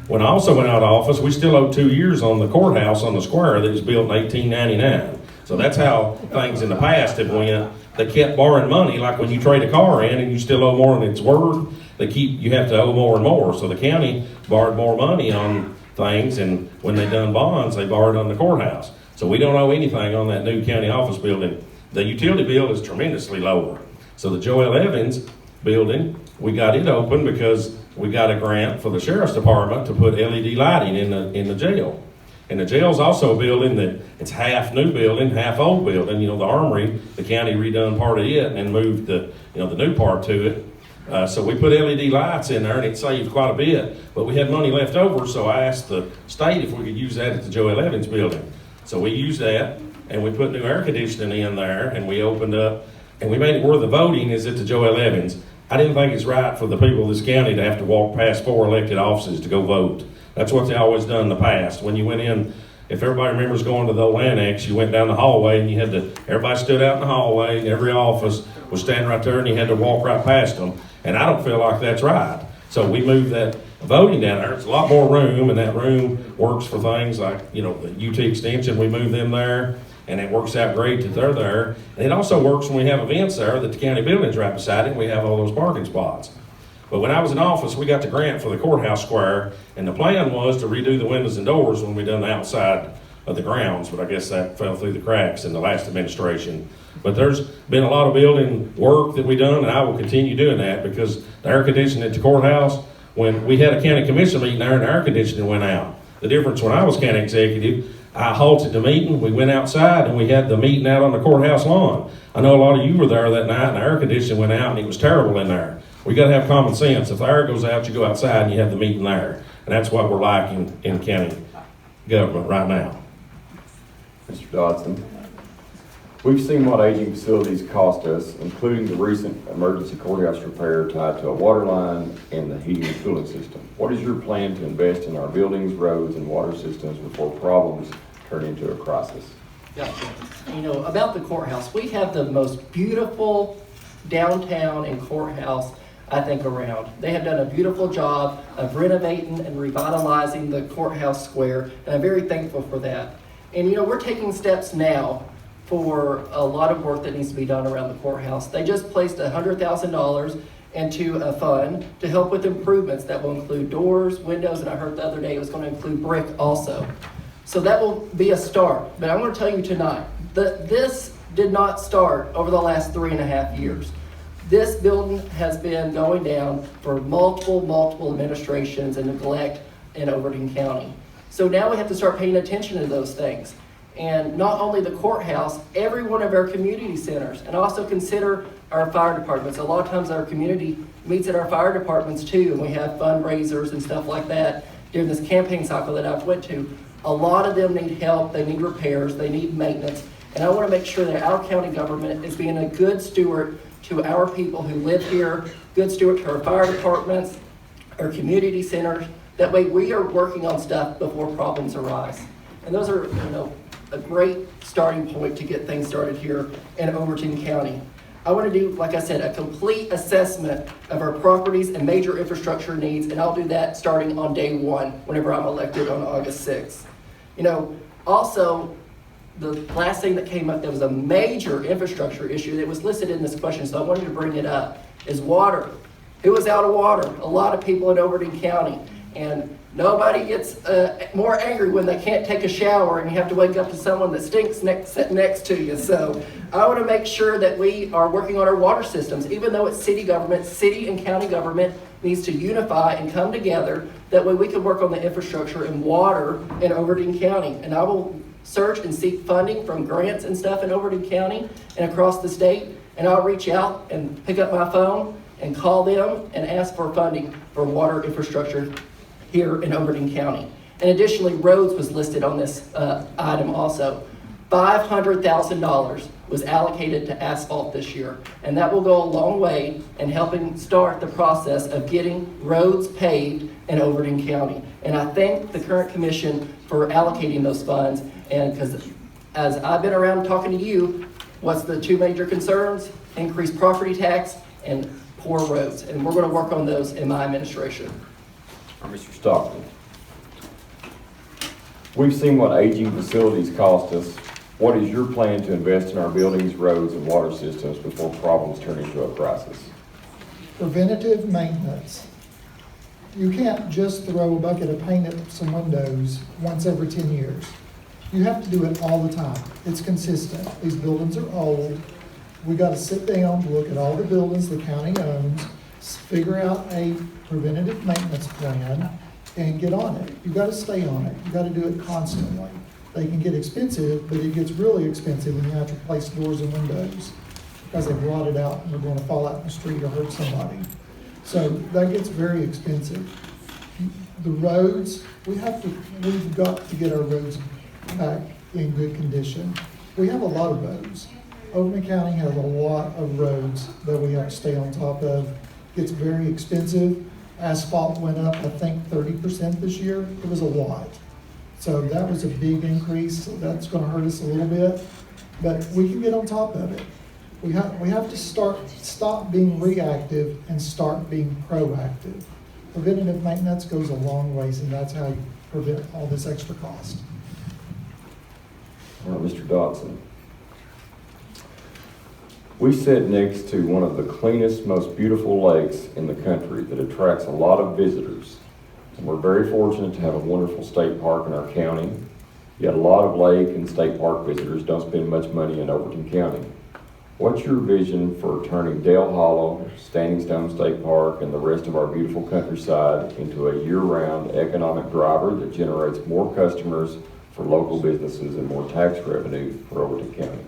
When I also went out of office, we still owed 2 years on the courthouse on the square that was built in 1899. So that's how things in the past have went. They kept borrowing money, like when you trade a car in and you still owe more than it's worth, you have to owe more and more. So the county borrowed more money on things, and when they done bonds, they borrowed on the courthouse. So we don't owe anything on that new county office building. The utility bill is tremendously lower. So the Joel Evans building, we got it open because we got a grant for the sheriff's department to put LED lighting in the jail. And the jail's also a building that it's half new building, half old building. The armory, the county redone part of it and then moved the new part to it. So we put LED lights in there, and it saved quite a bit. But we had money left over, so I asked the state if we could use that at the Joel Evans building. So we used that, and we put new air conditioning in there, and we opened up, and we made it where the voting is at the Joel Evans. I didn't think it's right for the people of this county to have to walk past 4 elected offices to go vote. That's what they always done in the past. When you went in, if everybody remembers going to the old annex, you went down the hallway and everybody stood out in the hallway, and every office was standing right there, and you had to walk right past them. And I don't feel like that's right. So we moved that voting down there. It's a lot more room, and that room works for things like, you know, the UT Extension, we moved them there, and it works out great that they're there. And it also works when we have events there, that the county building's right beside it, and we have all those parking spots. But when I was in office, we got the grant for the courthouse square, and the plan was to redo the windows and doors when we done the outside of the grounds, but I guess that fell through the cracks in the last administration. But there's been a lot of building work that we done, and I will continue doing that, because the air conditioning at the courthouse, when we had a county commission meeting there and the air conditioning went out. The difference when I was county executive, I halted the meeting, we went outside, and we had the meeting out on the courthouse lawn. I know a lot of you were there that night, and the air conditioning went out, and it was terrible in there. We gotta have common sense. If the air goes out, you go outside and you have the meeting there. And that's what we're lacking in county government right now. Mr. Dodson, we've seen what aging facilities cost us, including the recent emergency courthouse repair tied to a water line and the heating and cooling system. What is your plan to invest in our buildings, roads, and water systems before problems turn into a crisis? Gotcha. You know, about the courthouse, we have the most beautiful downtown and courthouse, I think, around. They have done a beautiful job of renovating and revitalizing the courthouse square, and I'm very thankful for that. And, you know, we're taking steps now for a lot of work that needs to be done around the courthouse. They just placed $100,000 into a fund to help with improvements that will include doors, windows, and I heard the other day it was going to include brick also. So that will be a start. But I'm going to tell you tonight that this did not start over the last 3.5 years. This building has been going down for multiple administrations and neglect in Overton County. So now we have to start paying attention to those things. And not only the courthouse, every one of our community centers, and also consider our fire departments. A lot of times our community meets at our fire departments too, and we have fundraisers and stuff like that during this campaign cycle that I've went to. A lot of them need help, they need repairs, they need maintenance, and I want to make sure that our county government is being a good steward to our people who live here, good steward to our fire departments, our community centers. That way we are working on stuff before problems arise. And those are, you know, a great starting point to get things started here in Overton County. I want to do, like I said, a complete assessment of our properties and major infrastructure needs, and I'll do that starting on day one, whenever I'm elected on August 6th. You know, also, the last thing that came up, there was a major infrastructure issue that was listed in this question, so I wanted to bring it up, is water. Who is out of water? A lot of people in Overton County. And nobody gets more angry when they can't take a shower and you have to wake up to someone that stinks sitting next to you. So I want to make sure that we are working on our water systems, even though it's city government, city and county government needs to unify and come together. That way we can work on the infrastructure and water in Overton County. And I will search and seek funding from grants and stuff in Overton County and across the state. And I'll reach out and pick up my phone and call them and ask for funding for water infrastructure here in Overton County. And additionally, roads was listed on this item also. $500,000 was allocated to asphalt this year, and that will go a long way in helping start the process of getting roads paved in Overton County. And I thank the current commission for allocating those funds, and because as I've been around talking to you, what's the two major concerns? Increased property tax and poor roads, and we're going to work on those in my administration. Mr. Stockton, we've seen what aging facilities cost us. What is your plan to invest in our buildings, roads, and water systems before problems turn into a crisis? Preventative maintenance. You can't just throw a bucket of paint at some windows once every 10 years. You have to do it all the time. It's consistent. These buildings are old. We got to sit down, look at all the buildings the county owns, figure out a preventative maintenance plan, and get on it. You got to stay on it. You got to do it constantly. They can get expensive, but it gets really expensive when you have to replace doors and windows because they've rotted out and they're going to fall out in the street or hurt somebody. So that gets very expensive. The roads, we've got to get our roads back in good condition. We have a lot of roads. Overton County has a lot of roads that we have to stay on top of. It's very expensive. Asphalt went up, I think, 30% this year. It was a lot. So that was a big increase. That's going to hurt us a little bit, but we can get on top of it. We have to stop being reactive and start being proactive. preventative maintenance goes a long ways, and that's how you prevent all this extra cost. All right, Mr. Dodson. We sit next to one of the cleanest, most beautiful lakes in the country that attracts a lot of visitors. And we're very fortunate to have a wonderful state park in our county. Yet a lot of lake and state park visitors don't spend much money in Overton County. What's your vision for turning Dale Hollow, Standing Stone State Park, and the rest of our beautiful countryside into a year-round economic driver that generates more customers for local businesses and more tax revenue for Overton County?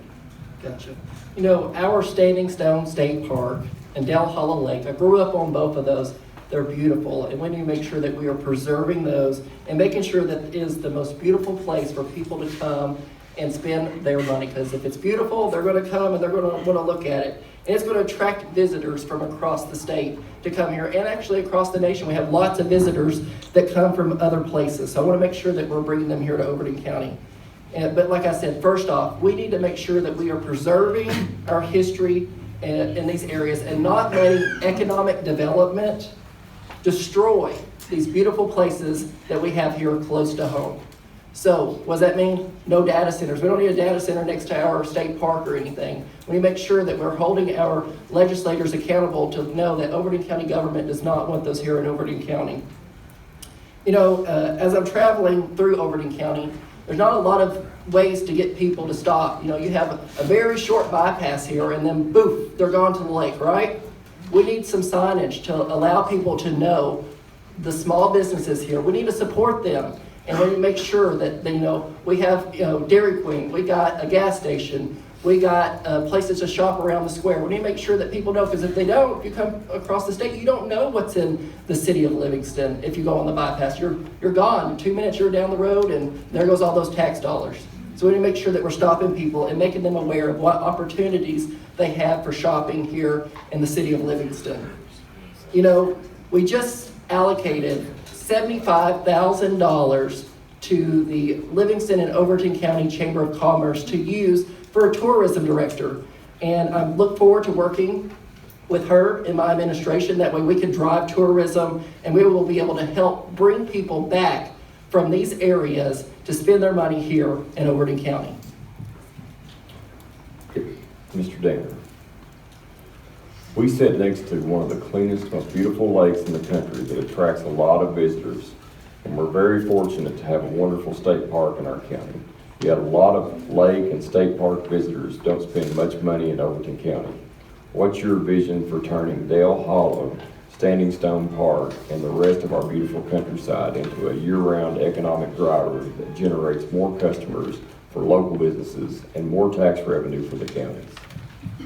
Gotcha. You know, our Standing Stone State Park and Dale Hollow Lake, I grew up on both of those. They're beautiful, and we need to make sure that we are preserving those and making sure that it is the most beautiful place for people to come and spend their money. Because if it's beautiful, they're going to come and they're going to want to look at it. And it's going to attract visitors from across the state to come here, and actually across the nation. We have lots of visitors that come from other places. So I want to make sure that we're bringing them here to Overton County. But like I said, first off, we need to make sure that we are preserving our history in these areas and not letting economic development destroy these beautiful places that we have here close to home. So what does that mean? No data centers. We don't need a data center next to our state park or anything. We need to make sure that we're holding our legislators accountable to know that Overton County government does not want those here in Overton County. You know, as I'm traveling through Overton County, there's not a lot of ways to get people to stop. You know, you have a very short bypass here, and then boof, they're gone to the lake, right? We need some signage to allow people to know the small businesses here. We need to support them, and we need to make sure that they know we have, Dairy Queen, we got a gas station, we got places to shop around the square. We need to make sure that people know, because if they don't, if you come across the state, you don't know what's in the city of Livingston. If you go on the bypass, you're gone. In 2 minutes, you're down the road, and there goes all those tax dollars. So we need to make sure that we're stopping people and making them aware of what opportunities they have for shopping here in the city of Livingston. You know, we just allocated $75,000 to the Livingston and Overton County Chamber of Commerce to use for a tourism director. And I look forward to working with her in my administration. That way we can drive tourism, and we will be able to help bring people back from these areas to spend their money here in Overton County. Mr. Danner. We sit next to one of the cleanest, most beautiful lakes in the country that attracts a lot of visitors, and we're very fortunate to have a wonderful state park in our county. Yet a lot of lake and state park visitors don't spend much money in Overton County. What's your vision for turning Dale Hollow, Standing Stone Park, and the rest of our beautiful countryside into a year-round economic driver that generates more customers for local businesses and more tax revenue for the counties?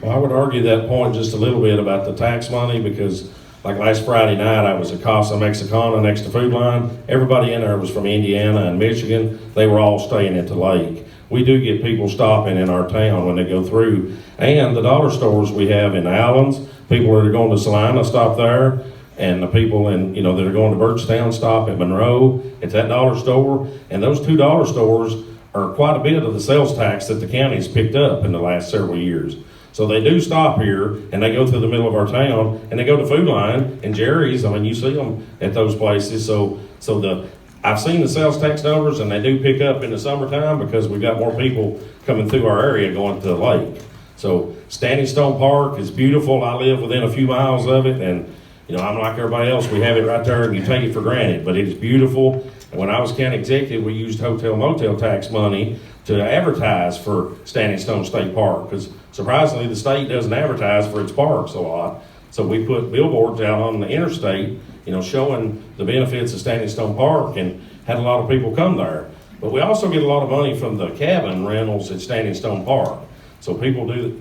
Well, I would argue that point just a little bit about the tax money, because like last Friday night, I was at Casa Mexicana next to Food Line. Everybody in there was from Indiana and Michigan. They were all staying at the lake. We do get people stopping in our town when they go through. And the dollar stores we have in Allen's, people that are going to Salina stop there. And the people in, that are going to Birchtown stop at Monroe. It's that dollar store. And those two dollar stores are quite a bit of the sales tax that the county's picked up in the last several years. So they do stop here, and they go through the middle of our town, and they go to Food Line and Jerry's. I mean, you see them at those places. I've seen the sales tax numbers, and they do pick up in the summertime because we've got more people coming through our area going to the lake. So Standing Stone Park is beautiful. I live within a few miles of it, and I'm like everybody else. We have it right there, and you take it for granted, but it is beautiful. And when I was county executive, we used hotel motel tax money to advertise for Standing Stone State Park, because surprisingly, the state doesn't advertise for its parks a lot. So we put billboards out on the interstate, showing the benefits of Standing Stone Park, and had a lot of people come there. But we also get a lot of money from the cabin rentals at Standing Stone Park. So people do,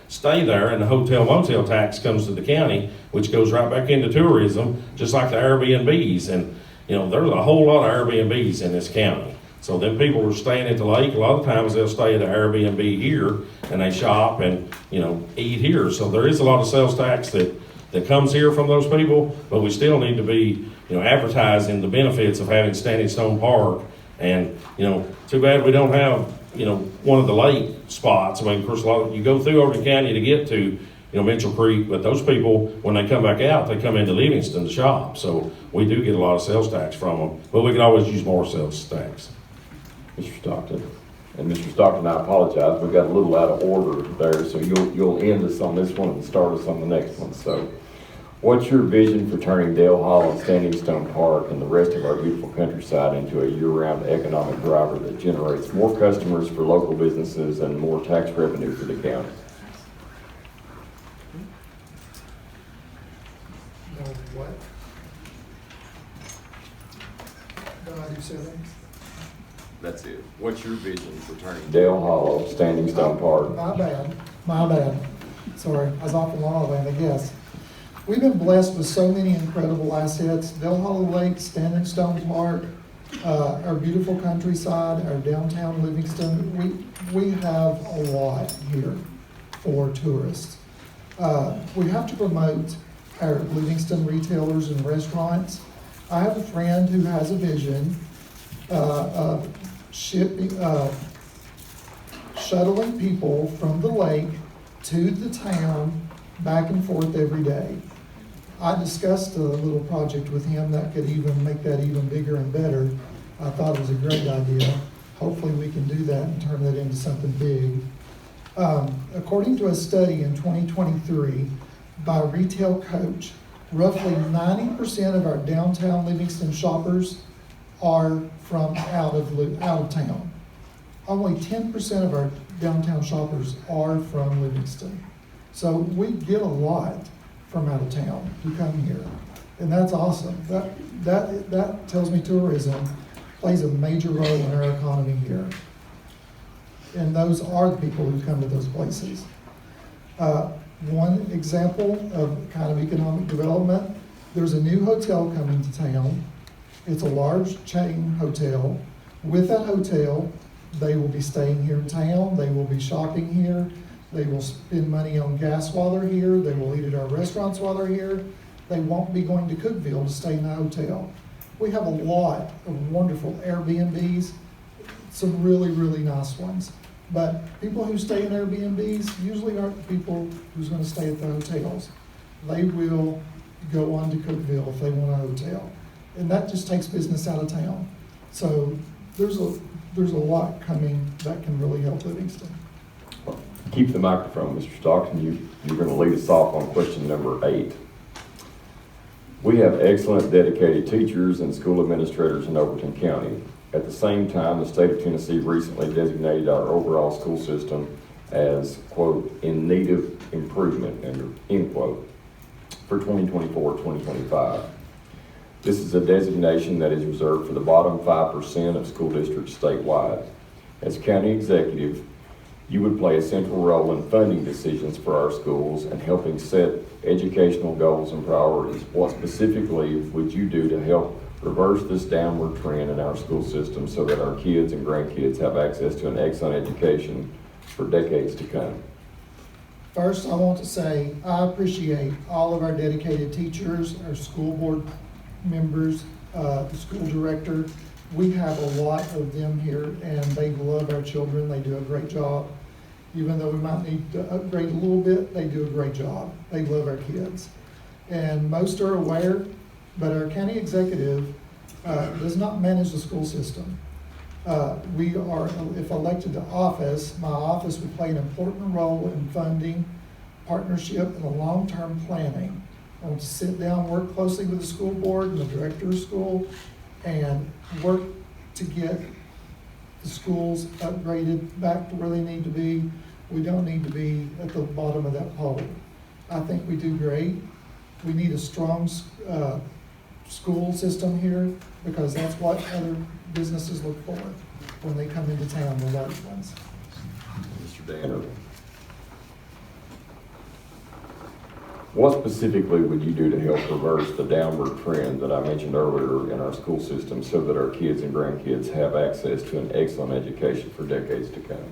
stay there, and the hotel motel tax comes to the county, which goes right back into tourism, just like the Airbnbs. And, there's a whole lot of Airbnbs in this county. So then people are staying at the lake. A lot of times they'll stay at an Airbnb here, and they shop and, eat here. So there is a lot of sales tax that comes here from those people, but we still need to be, advertising the benefits of having Standing Stone Park. And, too bad we don't have, one of the lake spots. I mean, of course, you go through Overton County to get to, Mitchell Creek, but those people, when they come back out, they come into Livingston to shop. So we do get a lot of sales tax from them, but we could always use more sales tax. Mr. Stockton. And Mr. Stockton, I apologize, we got a little out of order there, so you'll end us on this one and start us on the next one. So what's your vision for turning Dale Hall and Standing Stone Park and the rest of our beautiful countryside into a year-round economic driver that generates more customers for local businesses and more tax revenue for the county? No, what? Don't I do seven? That's it. What's your vision for turning Dale Hollow, Standing Stone Park? My bad. Sorry, I was off in La La Land, I guess. We've been blessed with so many incredible assets. Dale Hollow Lake, Standing Stone Park, our beautiful countryside, our downtown Livingston. We have a lot here for tourists. We have to promote our Livingston retailers and restaurants. I have a friend who has a vision of shuttling people from the lake to the town back and forth every day. I discussed a little project with him that could even make that even bigger and better. I thought it was a great idea. Hopefully we can do that and turn that into something big. According to a study in 2023 by Retail Coach, roughly 90% of our downtown Livingston shoppers are from out of town. Only 10% of our downtown shoppers are from Livingston. So we get a lot from out of town who come here, and that's awesome. That tells me tourism plays a major role in our economy here. And those are the people who come to those places. One example of kind of economic development, there's a new hotel coming to town. It's a large chain hotel. With that hotel, they will be staying here in town. They will be shopping here. They will spend money on gas while they're here. They will eat at our restaurants while they're here. They won't be going to Cookeville to stay in the hotel. We have a lot of wonderful Airbnbs, some really, really nice ones. But people who stay in Airbnbs usually aren't the people who's going to stay at the hotels. They will go on to Cookeville if they want a hotel. And that just takes business out of town. So there's a lot coming that can really help Livingston. Keep the microphone, Mr. Stockton. You're going to lead us off on question number 8. We have excellent dedicated teachers and school administrators in Overton County. At the same time, the state of Tennessee recently designated our overall school system as, quote, in need of improvement, end quote, for 2024-2025. This is a designation that is reserved for the bottom 5% of school districts statewide. As county executive, you would play a central role in funding decisions for our schools and helping set educational goals and priorities. What specifically would you do to help reverse this downward trend in our school system so that our kids and grandkids have access to an excellent education for decades to come? First, I want to say I appreciate all of our dedicated teachers, our school board members, the school director. We have a lot of them here, and they love our children. They do a great job. Even though we might need to upgrade a little bit, they do a great job. They love our kids. And most are aware, but our county executive does not manage the school system. We are, if elected to office, my office would play an important role in funding, partnership, and long-term planning. I want to sit down, work closely with the school board and the director of school, and work to get the schools upgraded back to where they need to be. We don't need to be at the bottom of that pole. I think we do great. We need a strong school system here because that's what other businesses look for when they come into town, the large ones. Mr. Danner, what specifically would you do to help reverse the downward trend that I mentioned earlier in our school system so that our kids and grandkids have access to an excellent education for decades to come?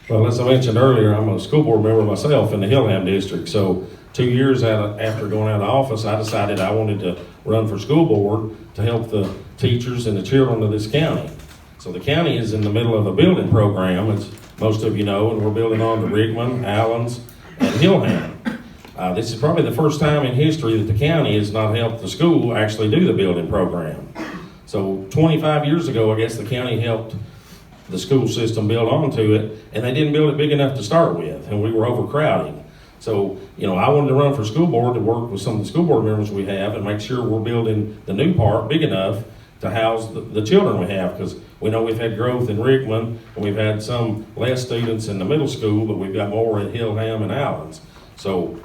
Well, as I mentioned earlier, I'm a school board member myself in the Hillham district. So 2 years after going out of office, I decided I wanted to run for school board to help the teachers and the children of this county. So the county is in the middle of a building program, as most of you know, and we're building on to Rigman, Allens, and Hillham. This is probably the first time in history that the county has not helped the school actually do the building program. So 25 years ago, I guess the county helped the school system build onto it, and they didn't build it big enough to start with, and we were overcrowding. So, I wanted to run for school board to work with some of the school board members we have and make sure we're building the new part big enough to house the children we have, because we know we've had growth in Rickman, and we've had some less students in the middle school, but we've got more at Hillham and Allens. So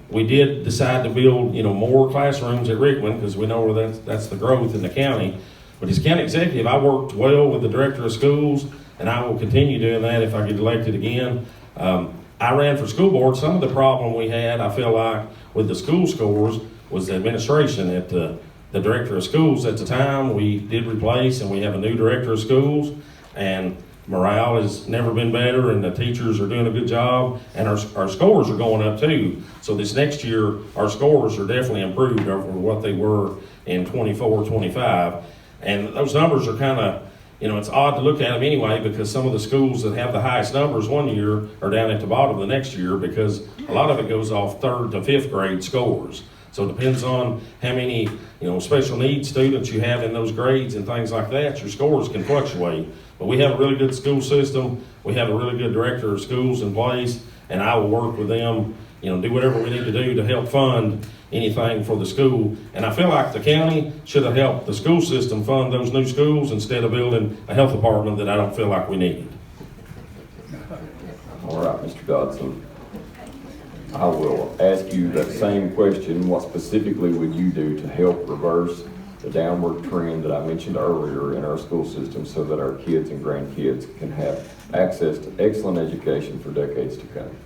we did decide to build, more classrooms at Rickman, because we know where that's the growth in the county. But as county executive, I worked well with the director of schools, and I will continue doing that if I get elected again. I ran for school board. Some of the problem we had, I feel like, with the school scores was the administration at the director of schools at the time. We did replace, and we have a new director of schools, and morale has never been better, and the teachers are doing a good job, and our scores are going up too. So this next year, our scores are definitely improved over what they were in 24, 25. And those numbers are kind of, it's odd to look at them anyway, because some of the schools that have the highest numbers one year are down at the bottom the next year, because a lot of it goes off 3rd to 5th grade scores. So it depends on how many, special needs students you have in those grades and things like that. Your scores can fluctuate. But we have a really good school system. We have a really good director of schools in place, and I will work with them, do whatever we need to do to help fund anything for the school. And I feel like the county should have helped the school system fund those new schools instead of building a health department that I don't feel like we need. All right, Mr. Dodson. I will ask you that same question. What specifically would you do to help reverse the downward trend that I mentioned earlier in our school system so that our kids and grandkids can have access to excellent education for decades to come?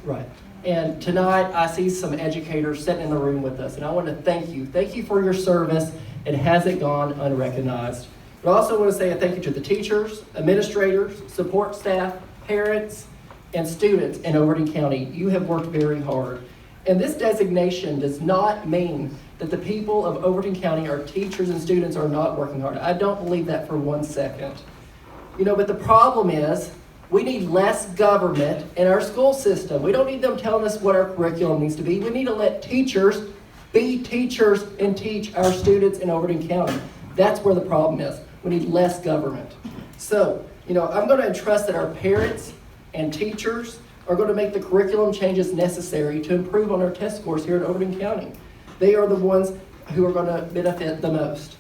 Right. And tonight, I see some educators sitting in the room with us, and I want to thank you. Thank you for your service. It hasn't gone unrecognized. But I also want to say a thank you to the teachers, administrators, support staff, parents, and students in Overton County. You have worked very hard. And this designation does not mean that the people of Overton County, our teachers and students, are not working hard. I don't believe that for 1 second. But the problem is, we need less government in our school system. We don't need them telling us what our curriculum needs to be. We need to let teachers be teachers and teach our students in Overton County. That's where the problem is. We need less government. So, I'm going to entrust that our parents and teachers are going to make the curriculum changes necessary to improve on our test scores here in Overton County. They are the ones who are going to benefit the most.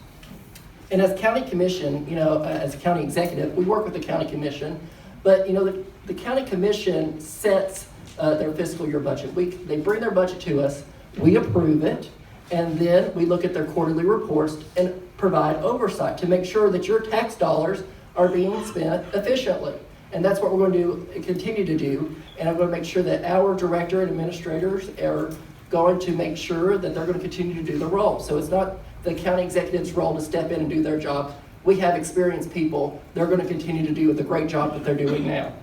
And as county commission, as county executive, we work with the county commission. But, the county commission sets their fiscal year budget. They bring their budget to us, we approve it, and then we look at their quarterly reports and provide oversight to make sure that your tax dollars are being spent efficiently. And that's what we're going to continue to do. And I'm going to make sure that our director and administrators are going to make sure that they're going to continue to do the role. So it's not the county executive's role to step in and do their job. We have experienced people. They're going to continue to do the great job that they're doing now.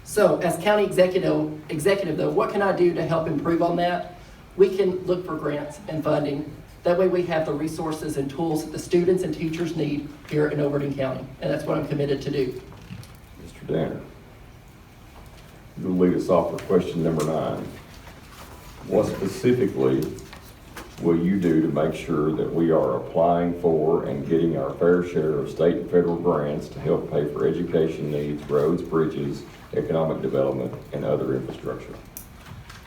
So as county executive though, what can I do to help improve on that? We can look for grants and funding. That way we have the resources and tools that the students and teachers need here in Overton County. And that's what I'm committed to do. Mr. Danner, you'll lead us off with question number 9. What specifically will you do to make sure that we are applying for and getting our fair share of state and federal grants to help pay for education needs, roads, bridges, economic development, and other infrastructure?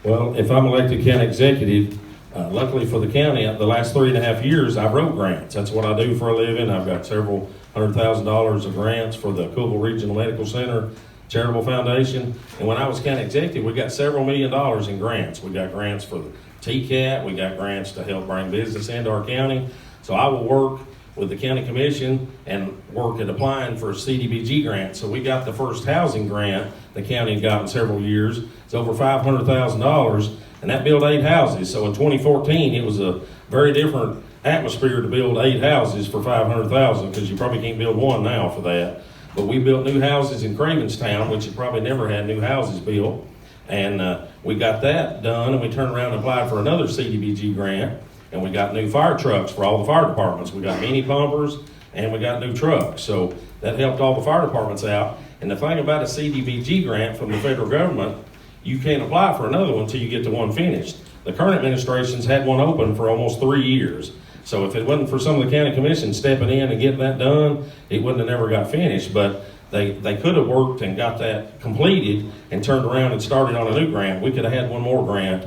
Well, if I'm elected county executive, luckily for the county, the last 3.5 years, I wrote grants. That's what I do for a living. I've got several $100,000 of grants for the Cookville Regional Medical Center Charitable Foundation. And when I was county executive, we got several $1 million in grants. We got grants for the TCAT. We got grants to help bring business into our county. So I will work with the county commission and work at applying for a CDBG grant. So we got the first housing grant the county had gotten several years. It's over $500,000, and that built 8 houses. So in 2014, it was a very different atmosphere to build 8 houses for $500,000, because you probably can't build one now for that. But we built new houses in Cravenstown, which you probably never had new houses built. And we got that done, and we turned around and applied for another CDBG grant, and we got new fire trucks for all the fire departments. We got mini pumpers, and we got new trucks. So that helped all the fire departments out. And the thing about a CDBG grant from the federal government, you can't apply for another one until you get the one finished. The current administration's had one open for almost 3 years. So if it wasn't for some of the county commission stepping in and getting that done, it wouldn't have never got finished. But they could have worked and got that completed and turned around and started on a new grant. We could have had one more grant,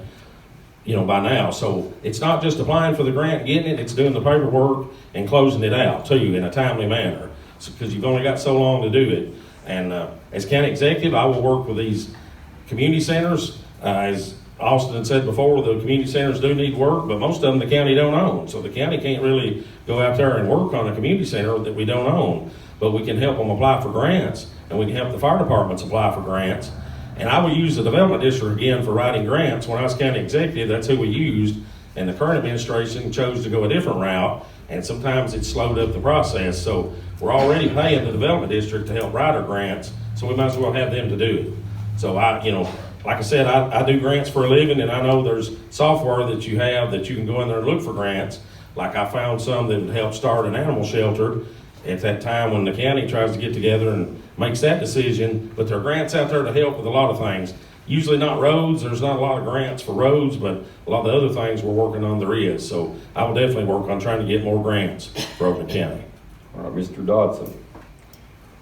by now. So it's not just applying for the grant, getting it, it's doing the paperwork and closing it out to you in a timely manner. Because you've only got so long to do it. And as county executive, I will work with these community centers. As Austin had said before, the community centers do need work, but most of them the county don't own. So the county can't really go out there and work on a community center that we don't own. But we can help them apply for grants, and we can help the fire departments apply for grants. And I will use the development district again for writing grants. When I was county executive, that's who we used. And the current administration chose to go a different route, and sometimes it slowed up the process. So we're already paying the development district to help write our grants, so we might as well have them to do it. So like I said, I do grants for a living, and I know there's software that you have that you can go in there and look for grants. Like I found some that would help start an animal shelter at that time when the county tries to get together and makes that decision. But there are grants out there to help with a lot of things. Usually not roads. There's not a lot of grants for roads, but a lot of the other things we're working on there is. So I will definitely work on trying to get more grants for Overton County. All right, Mr. Dodson,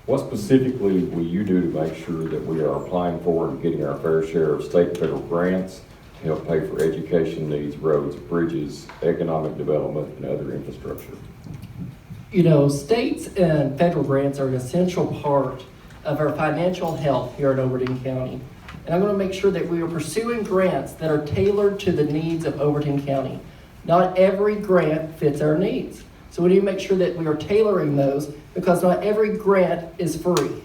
what specifically will you do to make sure that we are applying for and getting our fair share of state and federal grants to help pay for education needs, roads, bridges, economic development, and other infrastructure? States and federal grants are an essential part of our financial health here in Overton County. And I'm going to make sure that we are pursuing grants that are tailored to the needs of Overton County. Not every grant fits our needs. So we need to make sure that we are tailoring those, because not every grant is free.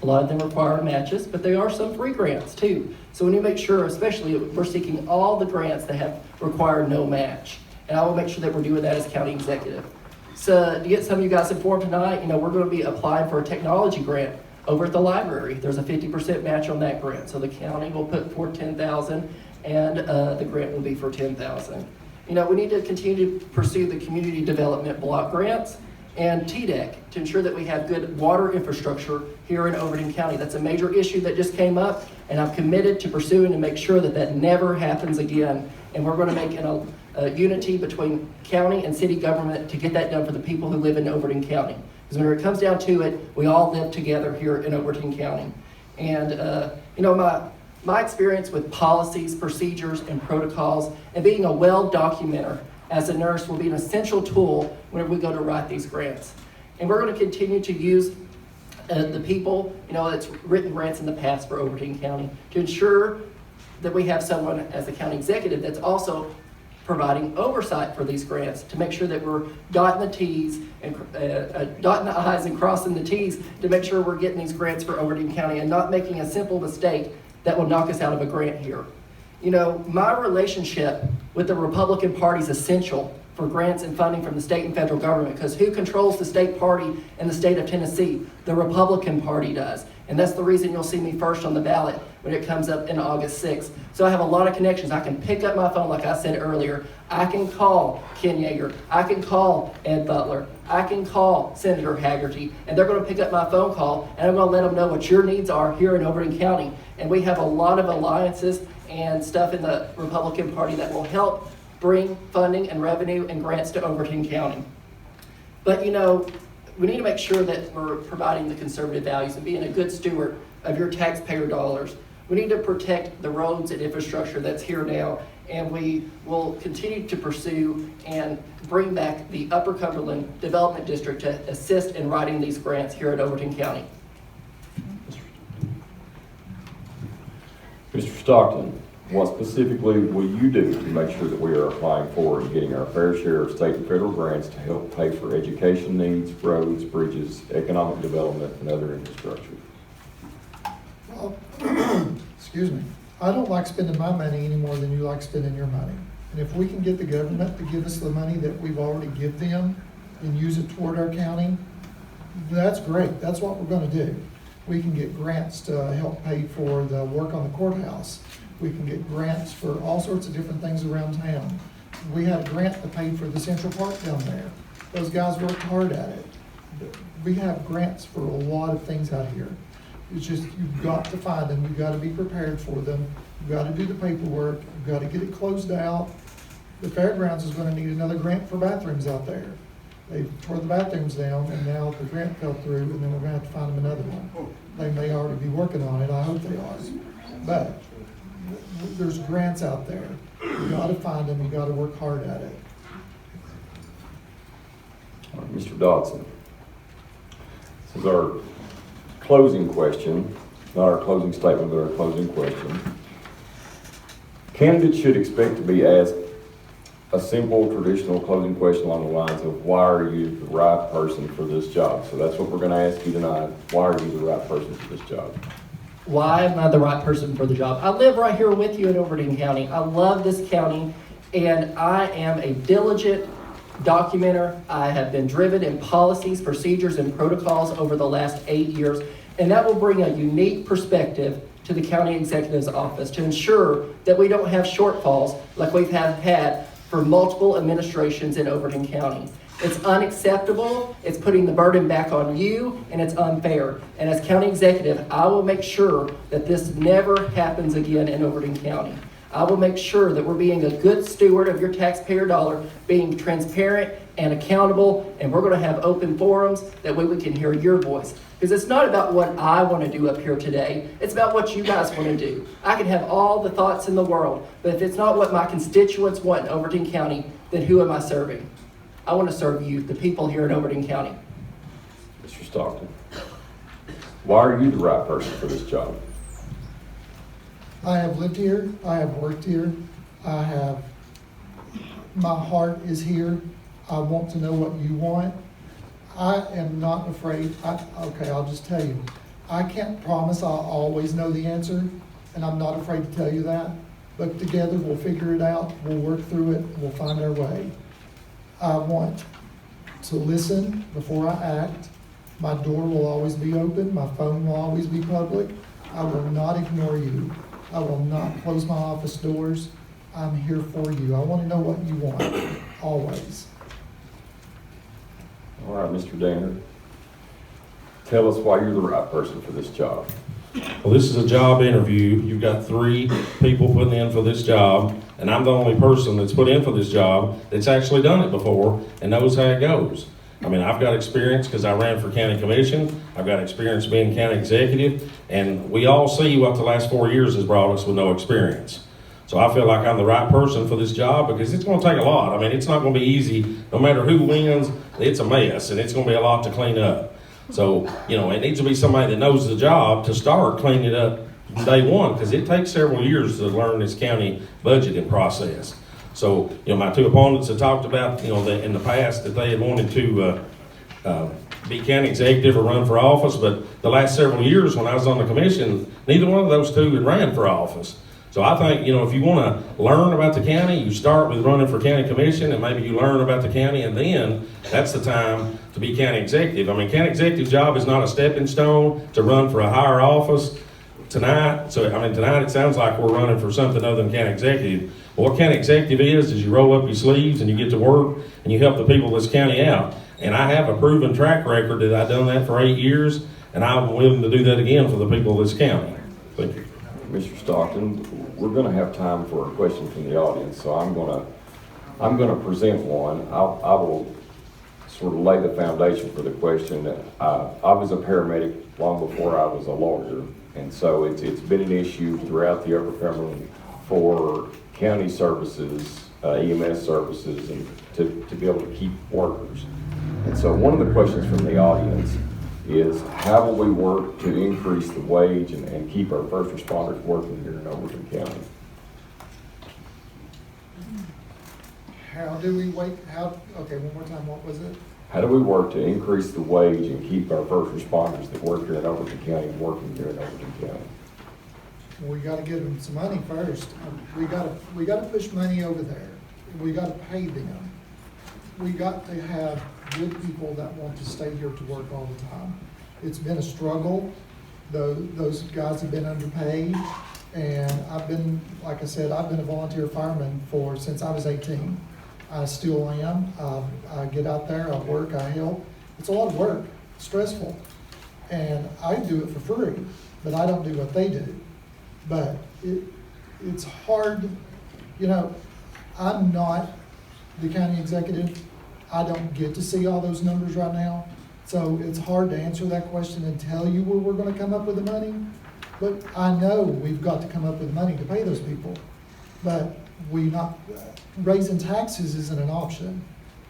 A lot of them require matches, but there are some free grants too. So we need to make sure, especially, we're seeking all the grants that have required no match. And I will make sure that we're doing that as county executive. So to get some of you guys informed tonight, we're going to be applying for a technology grant over at the library. There's a 50% match on that grant. So the county will put forth $10,000 and the grant will be for $10,000. We need to continue to pursue the community development block grants and TDEC to ensure that we have good water infrastructure here in Overton County. That's a major issue that just came up, and I'm committed to pursuing to make sure that that never happens again. And we're going to make a unity between county and city government to get that done for the people who live in Overton County. Because when it comes down to it, we all live together here in Overton County. And my experience with policies, procedures, and protocols, and being a well documenter as a nurse will be an essential tool whenever we go to write these grants. And we're going to continue to use the people, that's written grants in the past for Overton County to ensure that we have someone as the county executive that's also providing oversight for these grants to make sure that we're dotting the T's and dotting the I's and crossing the T's to make sure we're getting these grants for Overton County and not making a simple mistake that will knock us out of a grant here. My relationship with the Republican Party is essential for grants and funding from the state and federal government, because who controls the state party in the state of Tennessee? The Republican Party does. And that's the reason you'll see me first on the ballot when it comes up in August 6th. So I have a lot of connections. I can pick up my phone, like I said earlier. I can call Ken Yeager. I can call Ed Butler. I can call Senator Haggerty. And they're going to pick up my phone call, and I'm going to let them know what your needs are here in Overton County. And we have a lot of alliances and stuff in the Republican Party that will help bring funding and revenue and grants to Overton County. But we need to make sure that we're providing the conservative values and being a good steward of your taxpayer dollars. We need to protect the roads and infrastructure that's here now, and we will continue to pursue and bring back the Upper Cumberland Development District to assist in writing these grants here at Overton County. Mr. Stockton, what specifically will you do to make sure that we are applying for and getting our fair share of state and federal grants to help pay for education needs, roads, bridges, economic development, and other infrastructure? Well, excuse me. I don't like spending my money any more than you like spending your money. And if we can get the government to give us the money that we've already give them and use it toward our county, that's great. That's what we're going to do. We can get grants to help pay for the work on the courthouse. We can get grants for all sorts of different things around town. We had a grant that paid for the Central Park down there. Those guys worked hard at it. We have grants for a lot of things out here. It's just, you've got to find them, you've got to be prepared for them, you've got to do the paperwork, you've got to get it closed out. The fairgrounds is gonna need another grant for bathrooms out there. They tore the bathrooms down, and now the grant fell through, and then we're gonna have to find them another one. They may already be working on it, I hope they are. But there's grants out there. You gotta find them, you gotta work hard at it. All right, Mr. Dodson. This is our closing question, not our closing statement, but our closing question. Candidates should expect to be asked a simple, traditional closing question along the lines of, why are you the right person for this job? So that's what we're gonna ask you tonight. Why are you the right person for this job? Why am I the right person for the job? I live right here with you in Overton County. I love this county, and I am a diligent documenter. I have been driven in policies, procedures, and protocols over the last 8 years, and that will bring a unique perspective to the county executive's office to ensure that we don't have shortfalls like we've had for multiple administrations in Overton County. It's unacceptable, it's putting the burden back on you, and it's unfair. And as county executive, I will make sure that this never happens again in Overton County. I will make sure that we're being a good steward of your taxpayer dollar, being transparent and accountable, and we're gonna have open forums that way we can hear your voice. Because it's not about what I want to do up here today, it's about what you guys want to do. I can have all the thoughts in the world, but if it's not what my constituents want in Overton County, then who am I serving? I want to serve you, the people here in Overton County. Mr. Stockton. Why are you the right person for this job? I have lived here, I have worked here, my heart is here. I want to know what you want. I am not afraid, I'll just tell you. I can't promise I'll always know the answer, and I'm not afraid to tell you that. But together we'll figure it out, we'll work through it, we'll find our way. I want to listen before I act. My door will always be open, my phone will always be public. I will not ignore you. I will not close my office doors. I'm here for you. I want to know what you want, always. All right, Mr. Danner. Tell us why you're the right person for this job. Well, this is a job interview. You've got 3 people putting in for this job, and I'm the only person that's put in for this job that's actually done it before and knows how it goes. I mean, I've got experience because I ran for county commission. I've got experience being county executive, and we all see what the last 4 years has brought us with no experience. So I feel like I'm the right person for this job because it's going to take a lot. I mean, it's not going to be easy. No matter who wins, it's a mess, and it's going to be a lot to clean up. So, you know, it needs to be somebody that knows the job to start cleaning it up from day one, because it takes several years to learn this county budgeting process. So, you know, my 2 opponents have talked about, you know, that in the past that they had wanted to be county executive or run for office, but the last several years when I was on the commission, neither one of those 2 had ran for office. So I think, you know, if you want to learn about the county, you start with running for county commission, and maybe you learn about the county, and then that's the time to be county executive. I mean, county executive job is not a stepping stone to run for a higher office tonight. So, I mean, tonight it sounds like we're running for something other than county executive. But what county executive is you roll up your sleeves and you get to work and you help the people of this county out. And I have a proven track record that I've done that for 8 years, and I'm willing to do that again for the people of this county. Thank you. Mr. Stockton, we're going to have time for a question from the audience, so I'm going to present one. I will sort of lay the foundation for the question. I was a paramedic long before I was a lawyer, and so it's been an issue throughout the Upper Cumberland for county services, EMS services, and to be able to keep workers. And so one of the questions from the audience is, how will we work to increase the wage and keep our first responders working here in Overton County? How do we wait, okay, one more time, what was it? How do we work to increase the wage and keep our first responders that work here in Overton County working here in Overton County? We gotta give them some money first. We gotta push money over there. We gotta pay them. We got to have good people that want to stay here to work all the time. It's been a struggle. Those guys have been underpaid, and I've been, like I said, I've been a volunteer fireman since I was 18. I still am. I get out there, I work, I help. It's a lot of work, stressful. And I do it for free, but I don't do what they do. But it's hard, you know, I'm not the county executive. I don't get to see all those numbers right now. So it's hard to answer that question and tell you where we're gonna come up with the money. But I know we've got to come up with money to pay those people. But raising taxes isn't an option.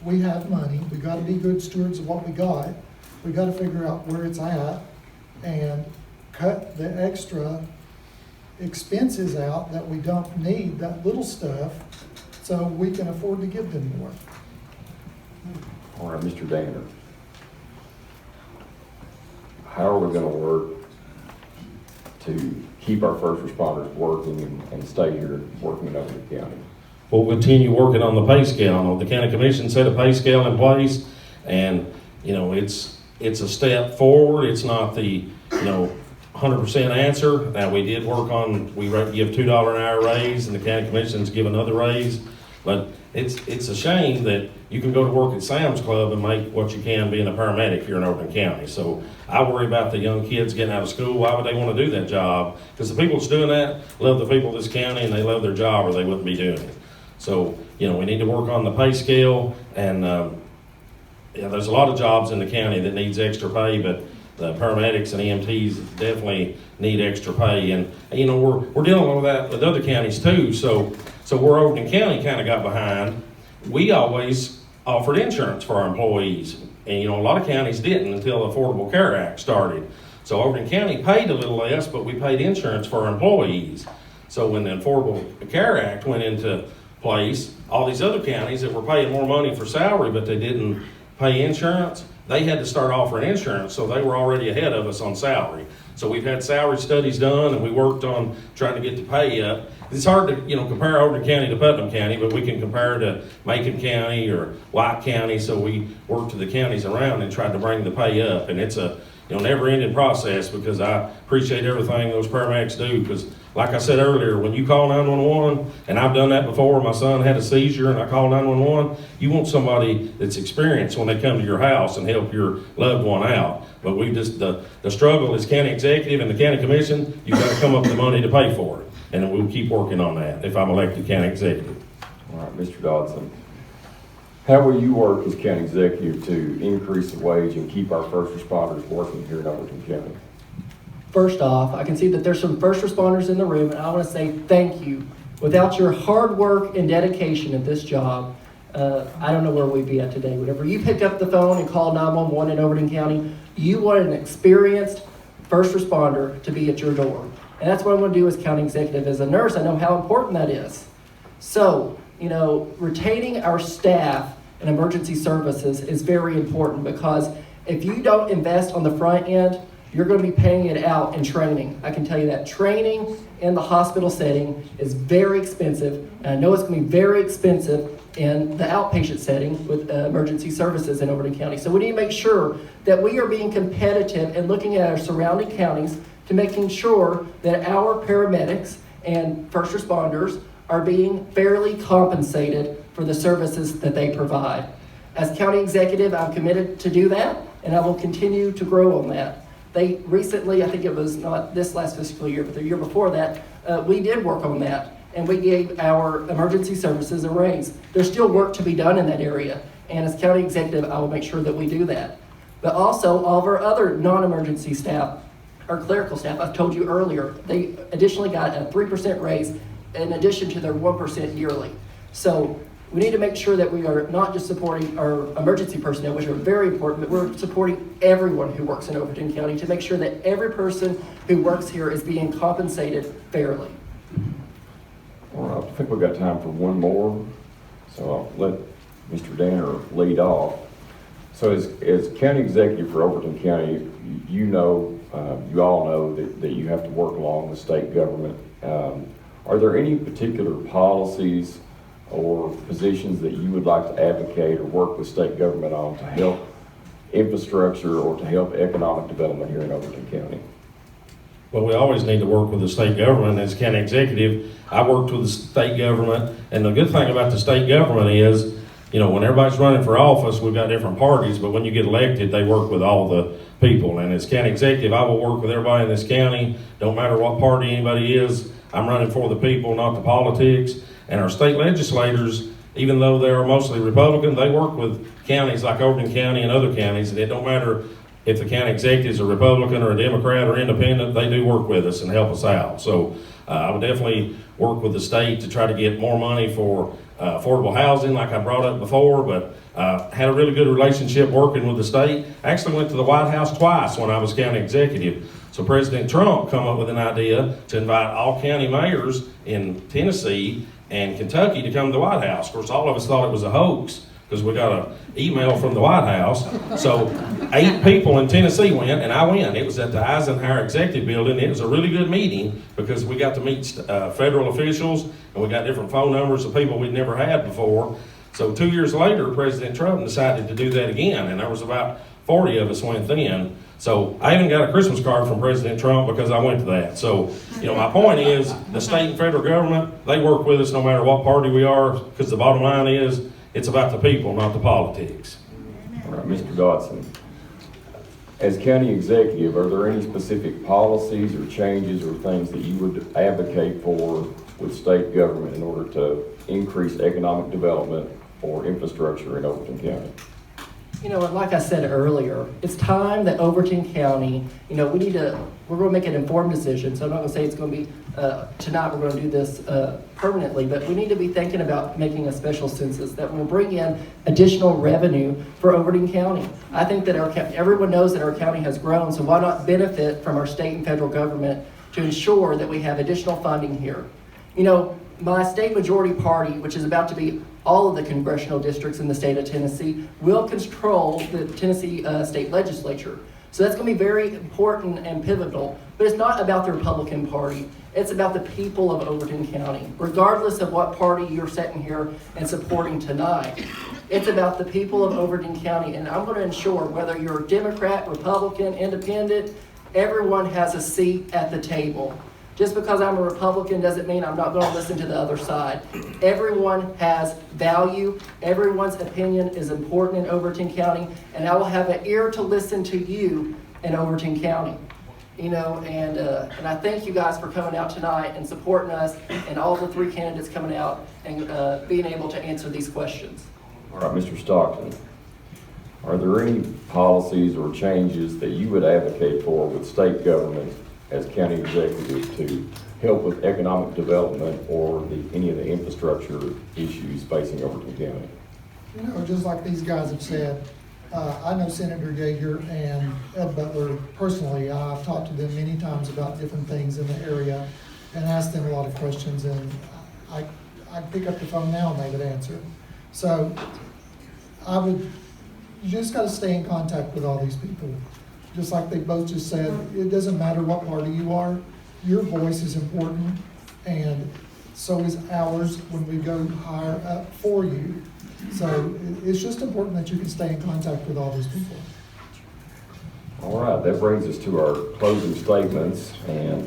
We have money, we gotta be good stewards of what we got. We gotta figure out where it's at and cut the extra expenses out that we don't need, that little stuff, so we can afford to give them more. All right, Mr. Danner. How are we gonna work to keep our first responders working and stay here working in Overton County? We'll continue working on the pay scale. The county commission set a pay scale in place, and, you know, it's a step forward. It's not the, 100% answer. Now, we did work on, we give $2 an hour raise, and the county commission's give another raise. But it's a shame that you can go to work at Sam's Club and make what you can being a paramedic here in Overton County. So I worry about the young kids getting out of school. Why would they want to do that job? Because the people that's doing that love the people of this county and they love their job, or they wouldn't be doing it. So, we need to work on the pay scale, and there's a lot of jobs in the county that needs extra pay, but the paramedics and EMTs definitely need extra pay. And, we're dealing with that with other counties too. So where Overton County kind of got behind, we always offered insurance for our employees. And, a lot of counties didn't until the Affordable Care Act started. So Overton County paid a little less, but we paid insurance for our employees. So when the Affordable Care Act went into place, all these other counties that were paying more money for salary, but they didn't pay insurance, they had to start offering insurance, so they were already ahead of us on salary. So we've had salary studies done, and we worked on trying to get the pay up. It's hard to, compare Overton County to Putnam County, but we can compare to Macon County or White County, so we worked to the counties around and tried to bring the pay up. And it's a never-ending process, because I appreciate everything those paramedics do, because like I said earlier, when you call 911, and I've done that before, my son had a seizure and I called 911, you want somebody that's experienced when they come to your house and help your loved one out. But the struggle is county executive and the county commission, you've got to come up with the money to pay for it. And we'll keep working on that if I'm elected county executive. All right, Mr. Dodson. How will you work as county executive to increase the wage and keep our first responders working here in Overton County? First off, I can see that there's some first responders in the room, and I want to say thank you. Without your hard work and dedication at this job, I don't know where we'd be at today. Whenever you picked up the phone and called 911 in Overton County, you wanted an experienced first responder to be at your door. And that's what I'm going to do as county executive. As a nurse, I know how important that is. So, retaining our staff in emergency services is very important, because if you don't invest on the front end, you're going to be paying it out in training. I can tell you that training in the hospital setting is very expensive, and I know it's going to be very expensive in the outpatient setting with emergency services in Overton County. So we need to make sure that we are being competitive and looking at our surrounding counties to making sure that our paramedics and first responders are being fairly compensated for the services that they provide. As county executive, I'm committed to do that, and I will continue to grow on that. They recently, I think it was not this last fiscal year, but the year before that, we did work on that, and we gave our emergency services a raise. There's still work to be done in that area, and as county executive, I will make sure that we do that. But also, all of our other non-emergency staff, our clerical staff, I've told you earlier, they additionally got a 3% raise in addition to their 1% yearly. So we need to make sure that we are not just supporting our emergency personnel, which are very important, but we're supporting everyone who works in Overton County to make sure that every person who works here is being compensated fairly. All right, I think we've got time for one more, so I'll let Mr. Danner lead off. So as county executive for Overton County, you all know that you have to work along with state government. Are there any particular policies or positions that you would like to advocate or work with state government on to help infrastructure or to help economic development here in Overton County? Well, we always need to work with the state government. As county executive, I worked with the state government, and the good thing about the state government is when everybody's running for office, we've got different parties, but when you get elected, they work with all the people. And as county executive, I will work with everybody in this county, don't matter what party anybody is. I'm running for the people, not the politics. And our state legislators, even though they are mostly Republican, they work with counties like Overton County and other counties, and it don't matter if the county executive is a Republican or a Democrat or independent, they do work with us and help us out. So I would definitely work with the state to try to get more money for affordable housing like I brought up before, but had a really good relationship working with the state. I actually went to the White House twice when I was county executive. So President Trump come up with an idea to invite all county mayors in Tennessee and Kentucky to come to the White House. Of course, all of us thought it was a hoax because we got an email from the White House. So 8 people in Tennessee went, and I went. It was at the Eisenhower Executive Building. It was a really good meeting because we got to meet federal officials, and we got different phone numbers of people we'd never had before. So 2 years later, President Trump decided to do that again, and there was about 40 of us went then. So I even got a Christmas card from President Trump because I went to that. So, my point is the state and federal government, they work with us no matter what party we are, because the bottom line is it's about the people, not the politics. All right, Mr. Dodson, as county executive, are there any specific policies or changes or things that you would advocate for with state government in order to increase economic development or infrastructure in Overton County? Like I said earlier, it's time that Overton County, we're going to make an informed decision. So I'm not going to say it's going to be tonight, we're going to do this permanently, but we need to be thinking about making a special census that will bring in additional revenue for Overton County. I think that everyone knows that our county has grown, so why not benefit from our state and federal government to ensure that we have additional funding here? My state majority party, which is about to be all of the congressional districts in the state of Tennessee, will control the Tennessee state legislature. So that's going to be very important and pivotal. But it's not about the Republican Party. It's about the people of Overton County, regardless of what party you're sitting here and supporting tonight. It's about the people of Overton County, and I'm going to ensure whether you're Democrat, Republican, Independent, everyone has a seat at the table. Just because I'm a Republican doesn't mean I'm not going to listen to the other side. Everyone has value. Everyone's opinion is important in Overton County, and I will have an ear to listen to you in Overton County. And I thank you guys for coming out tonight and supporting us and all the 3 candidates coming out and being able to answer these questions. All right, Mr. Stockton, are there any policies or changes that you would advocate for with state government as county executive to help with economic development or any of the infrastructure issues facing Overton County? Just like these guys have said, I know Senator Yeager and Ed Butler personally. I've talked to them many times about different things in the area and asked them a lot of questions, and I'd pick up the phone now and they would answer. So you just got to stay in contact with all these people. Just like they both just said, it doesn't matter what party you are, your voice is important, and so is ours when we go higher up for you. So it's just important that you can stay in contact with all these people. All right, that brings us to our closing statements, and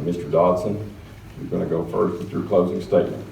Mr. Dodson, you're going to go first with your closing statement.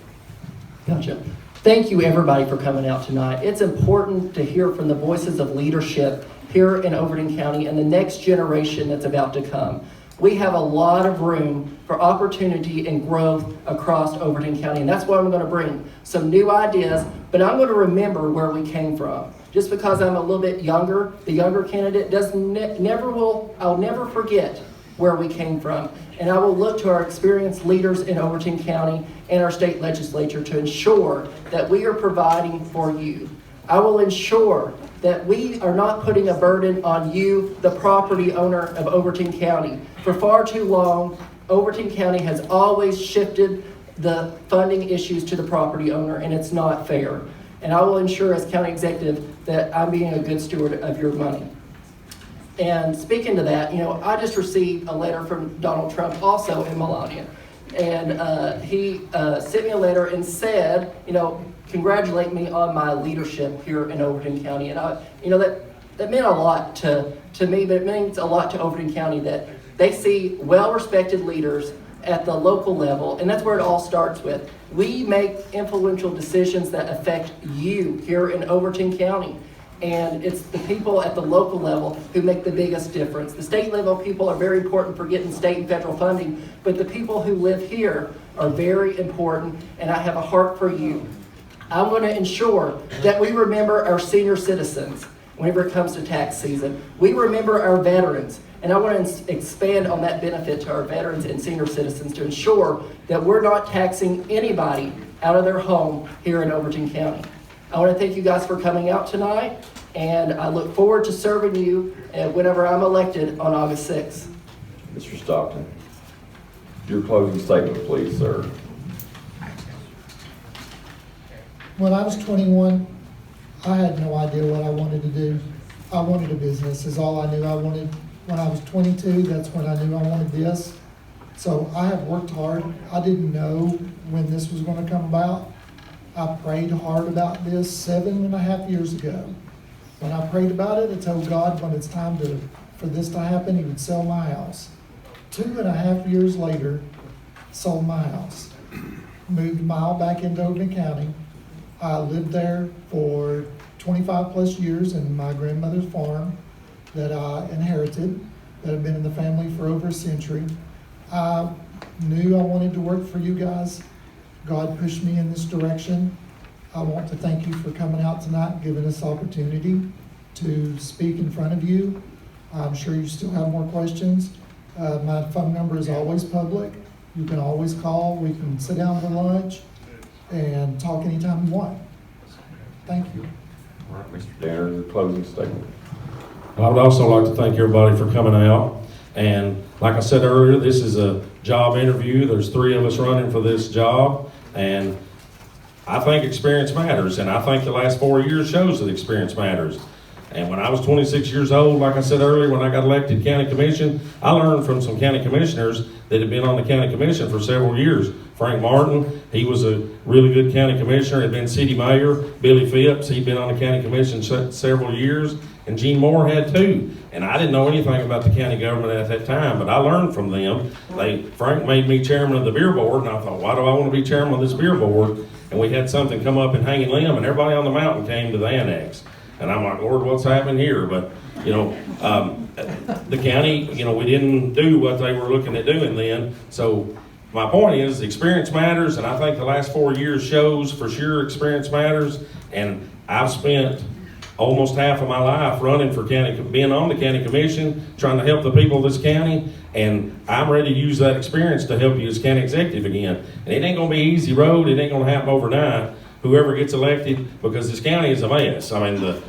Gotcha. Thank you, everybody, for coming out tonight. It's important to hear from the voices of leadership here in Overton County and the next generation that's about to come. We have a lot of room for opportunity and growth across Overton County, and that's why I'm going to bring some new ideas, but I'm going to remember where we came from. Just because I'm a little bit younger, the younger candidate I'll never forget where we came from. And I will look to our experienced leaders in Overton County and our state legislature to ensure that we are providing for you. I will ensure that we are not putting a burden on you, the property owner of Overton County. For far too long, Overton County has always shifted the funding issues to the property owner, and it's not fair. And I will ensure as county executive that I'm being a good steward of your money. And speaking to that, I just received a letter from Donald Trump, also in Melania. And he sent me a letter and said, congratulate me on my leadership here in Overton County. And that meant a lot to me, but it means a lot to Overton County that they see well-respected leaders at the local level, and that's where it all starts with. We make influential decisions that affect you here in Overton County. And it's the people at the local level who make the biggest difference. The state level people are very important for getting state and federal funding, but the people who live here are very important, and I have a heart for you. I'm going to ensure that we remember our senior citizens whenever it comes to tax season. We remember our veterans, and I want to expand on that benefit to our veterans and senior citizens to ensure that we're not taxing anybody out of their home here in Overton County. I want to thank you guys for coming out tonight, and I look forward to serving you whenever I'm elected on August 6th. Mr. Stockton, your closing statement, please, sir. When I was 21, I had no idea what I wanted to do. I wanted a business is all I knew I wanted. When I was 22, that's when I knew I wanted this. So I have worked hard. I didn't know when this was going to come about. I prayed hard about this 7.5 years ago. When I prayed about it, I told God when it's time for this to happen, He would sell my house. 2.5 years later, sold my house. Moved a mile back into Overton County. I lived there for 25 plus years in my grandmother's farm that I inherited, that had been in the family for over a century. I knew I wanted to work for you guys. God pushed me in this direction. I want to thank you for coming out tonight and giving us the opportunity to speak in front of you. I'm sure you still have more questions. My phone number is always public. You can always call. We can sit down for lunch and talk anytime you want. Thank you. All right, Mr. Danner, your closing statement. I would also like to thank everybody for coming out. And like I said earlier, this is a job interview. There's 3 of us running for this job. And I think experience matters. And I think the last 4 years shows that experience matters. And when I was 26 years old, like I said earlier, when I got elected county commission, I learned from some county commissioners that had been on the county commission for several years. Frank Martin, he was a really good county commissioner, had been city mayor. Billy Phipps, he'd been on the county commission several years. And Gene Moore had too. And I didn't know anything about the county government at that time, but I learned from them. Frank made me chairman of the beer board, and I thought, why do I want to be chairman of this beer board? And we had something come up in Hanging Limb, and everybody on the mountain came to the annex. And I'm like, Lord, what's happening here? But, the county, we didn't do what they were looking at doing then. So my point is experience matters, and I think the last 4 years shows for sure experience matters. And I've spent almost half of my life running for being on the county commission, trying to help the people of this county, and I'm ready to use that experience to help you as county executive again. And it ain't gonna be an easy road, it ain't gonna happen overnight, whoever gets elected, because this county is a mess. I mean,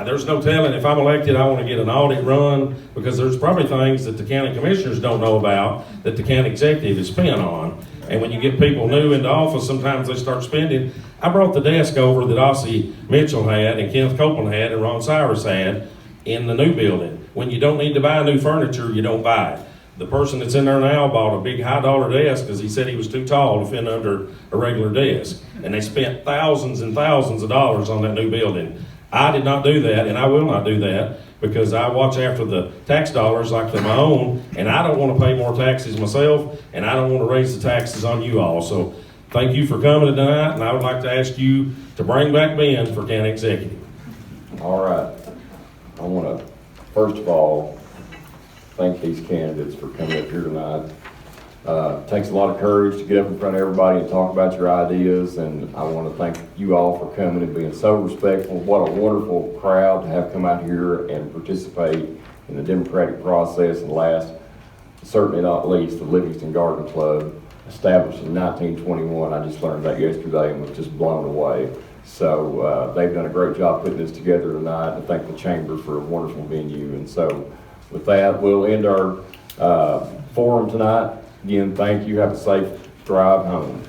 there's no telling, if I'm elected, I wanna get an audit run, because there's probably things that the county commissioners don't know about that the county executive is spent on. And when you get people new into office, sometimes they start spending. I brought the desk over that Ossie Mitchell had and Kenneth Copeland had and Ron Cyrus had in the new building. When you don't need to buy new furniture, you don't buy it. The person that's in there now bought a big high dollar desk because he said he was too tall to fit under a regular desk. And they spent thousands and thousands of dollars on that new building. I did not do that, and I will not do that, because I watch after the tax dollars like they're my own, and I don't want to pay more taxes myself, and I don't want to raise the taxes on you all. So thank you for coming tonight, and I would like to ask you to bring back Ben for county executive. All right. I want to, first of all, thank these candidates for coming up here tonight. It takes a lot of courage to get up in front of everybody and talk about your ideas, and I want to thank you all for coming and being so respectful. What a wonderful crowd to have come out here and participate in the democratic process. And last, certainly not least, the Livingston Garden Club, established in 1921. I just learned that yesterday and was just blown away. So they've done a great job putting this together tonight. I thank the Chamber for a wonderful venue. And so with that, we'll end our forum tonight. Again, thank you. Have a safe drive home.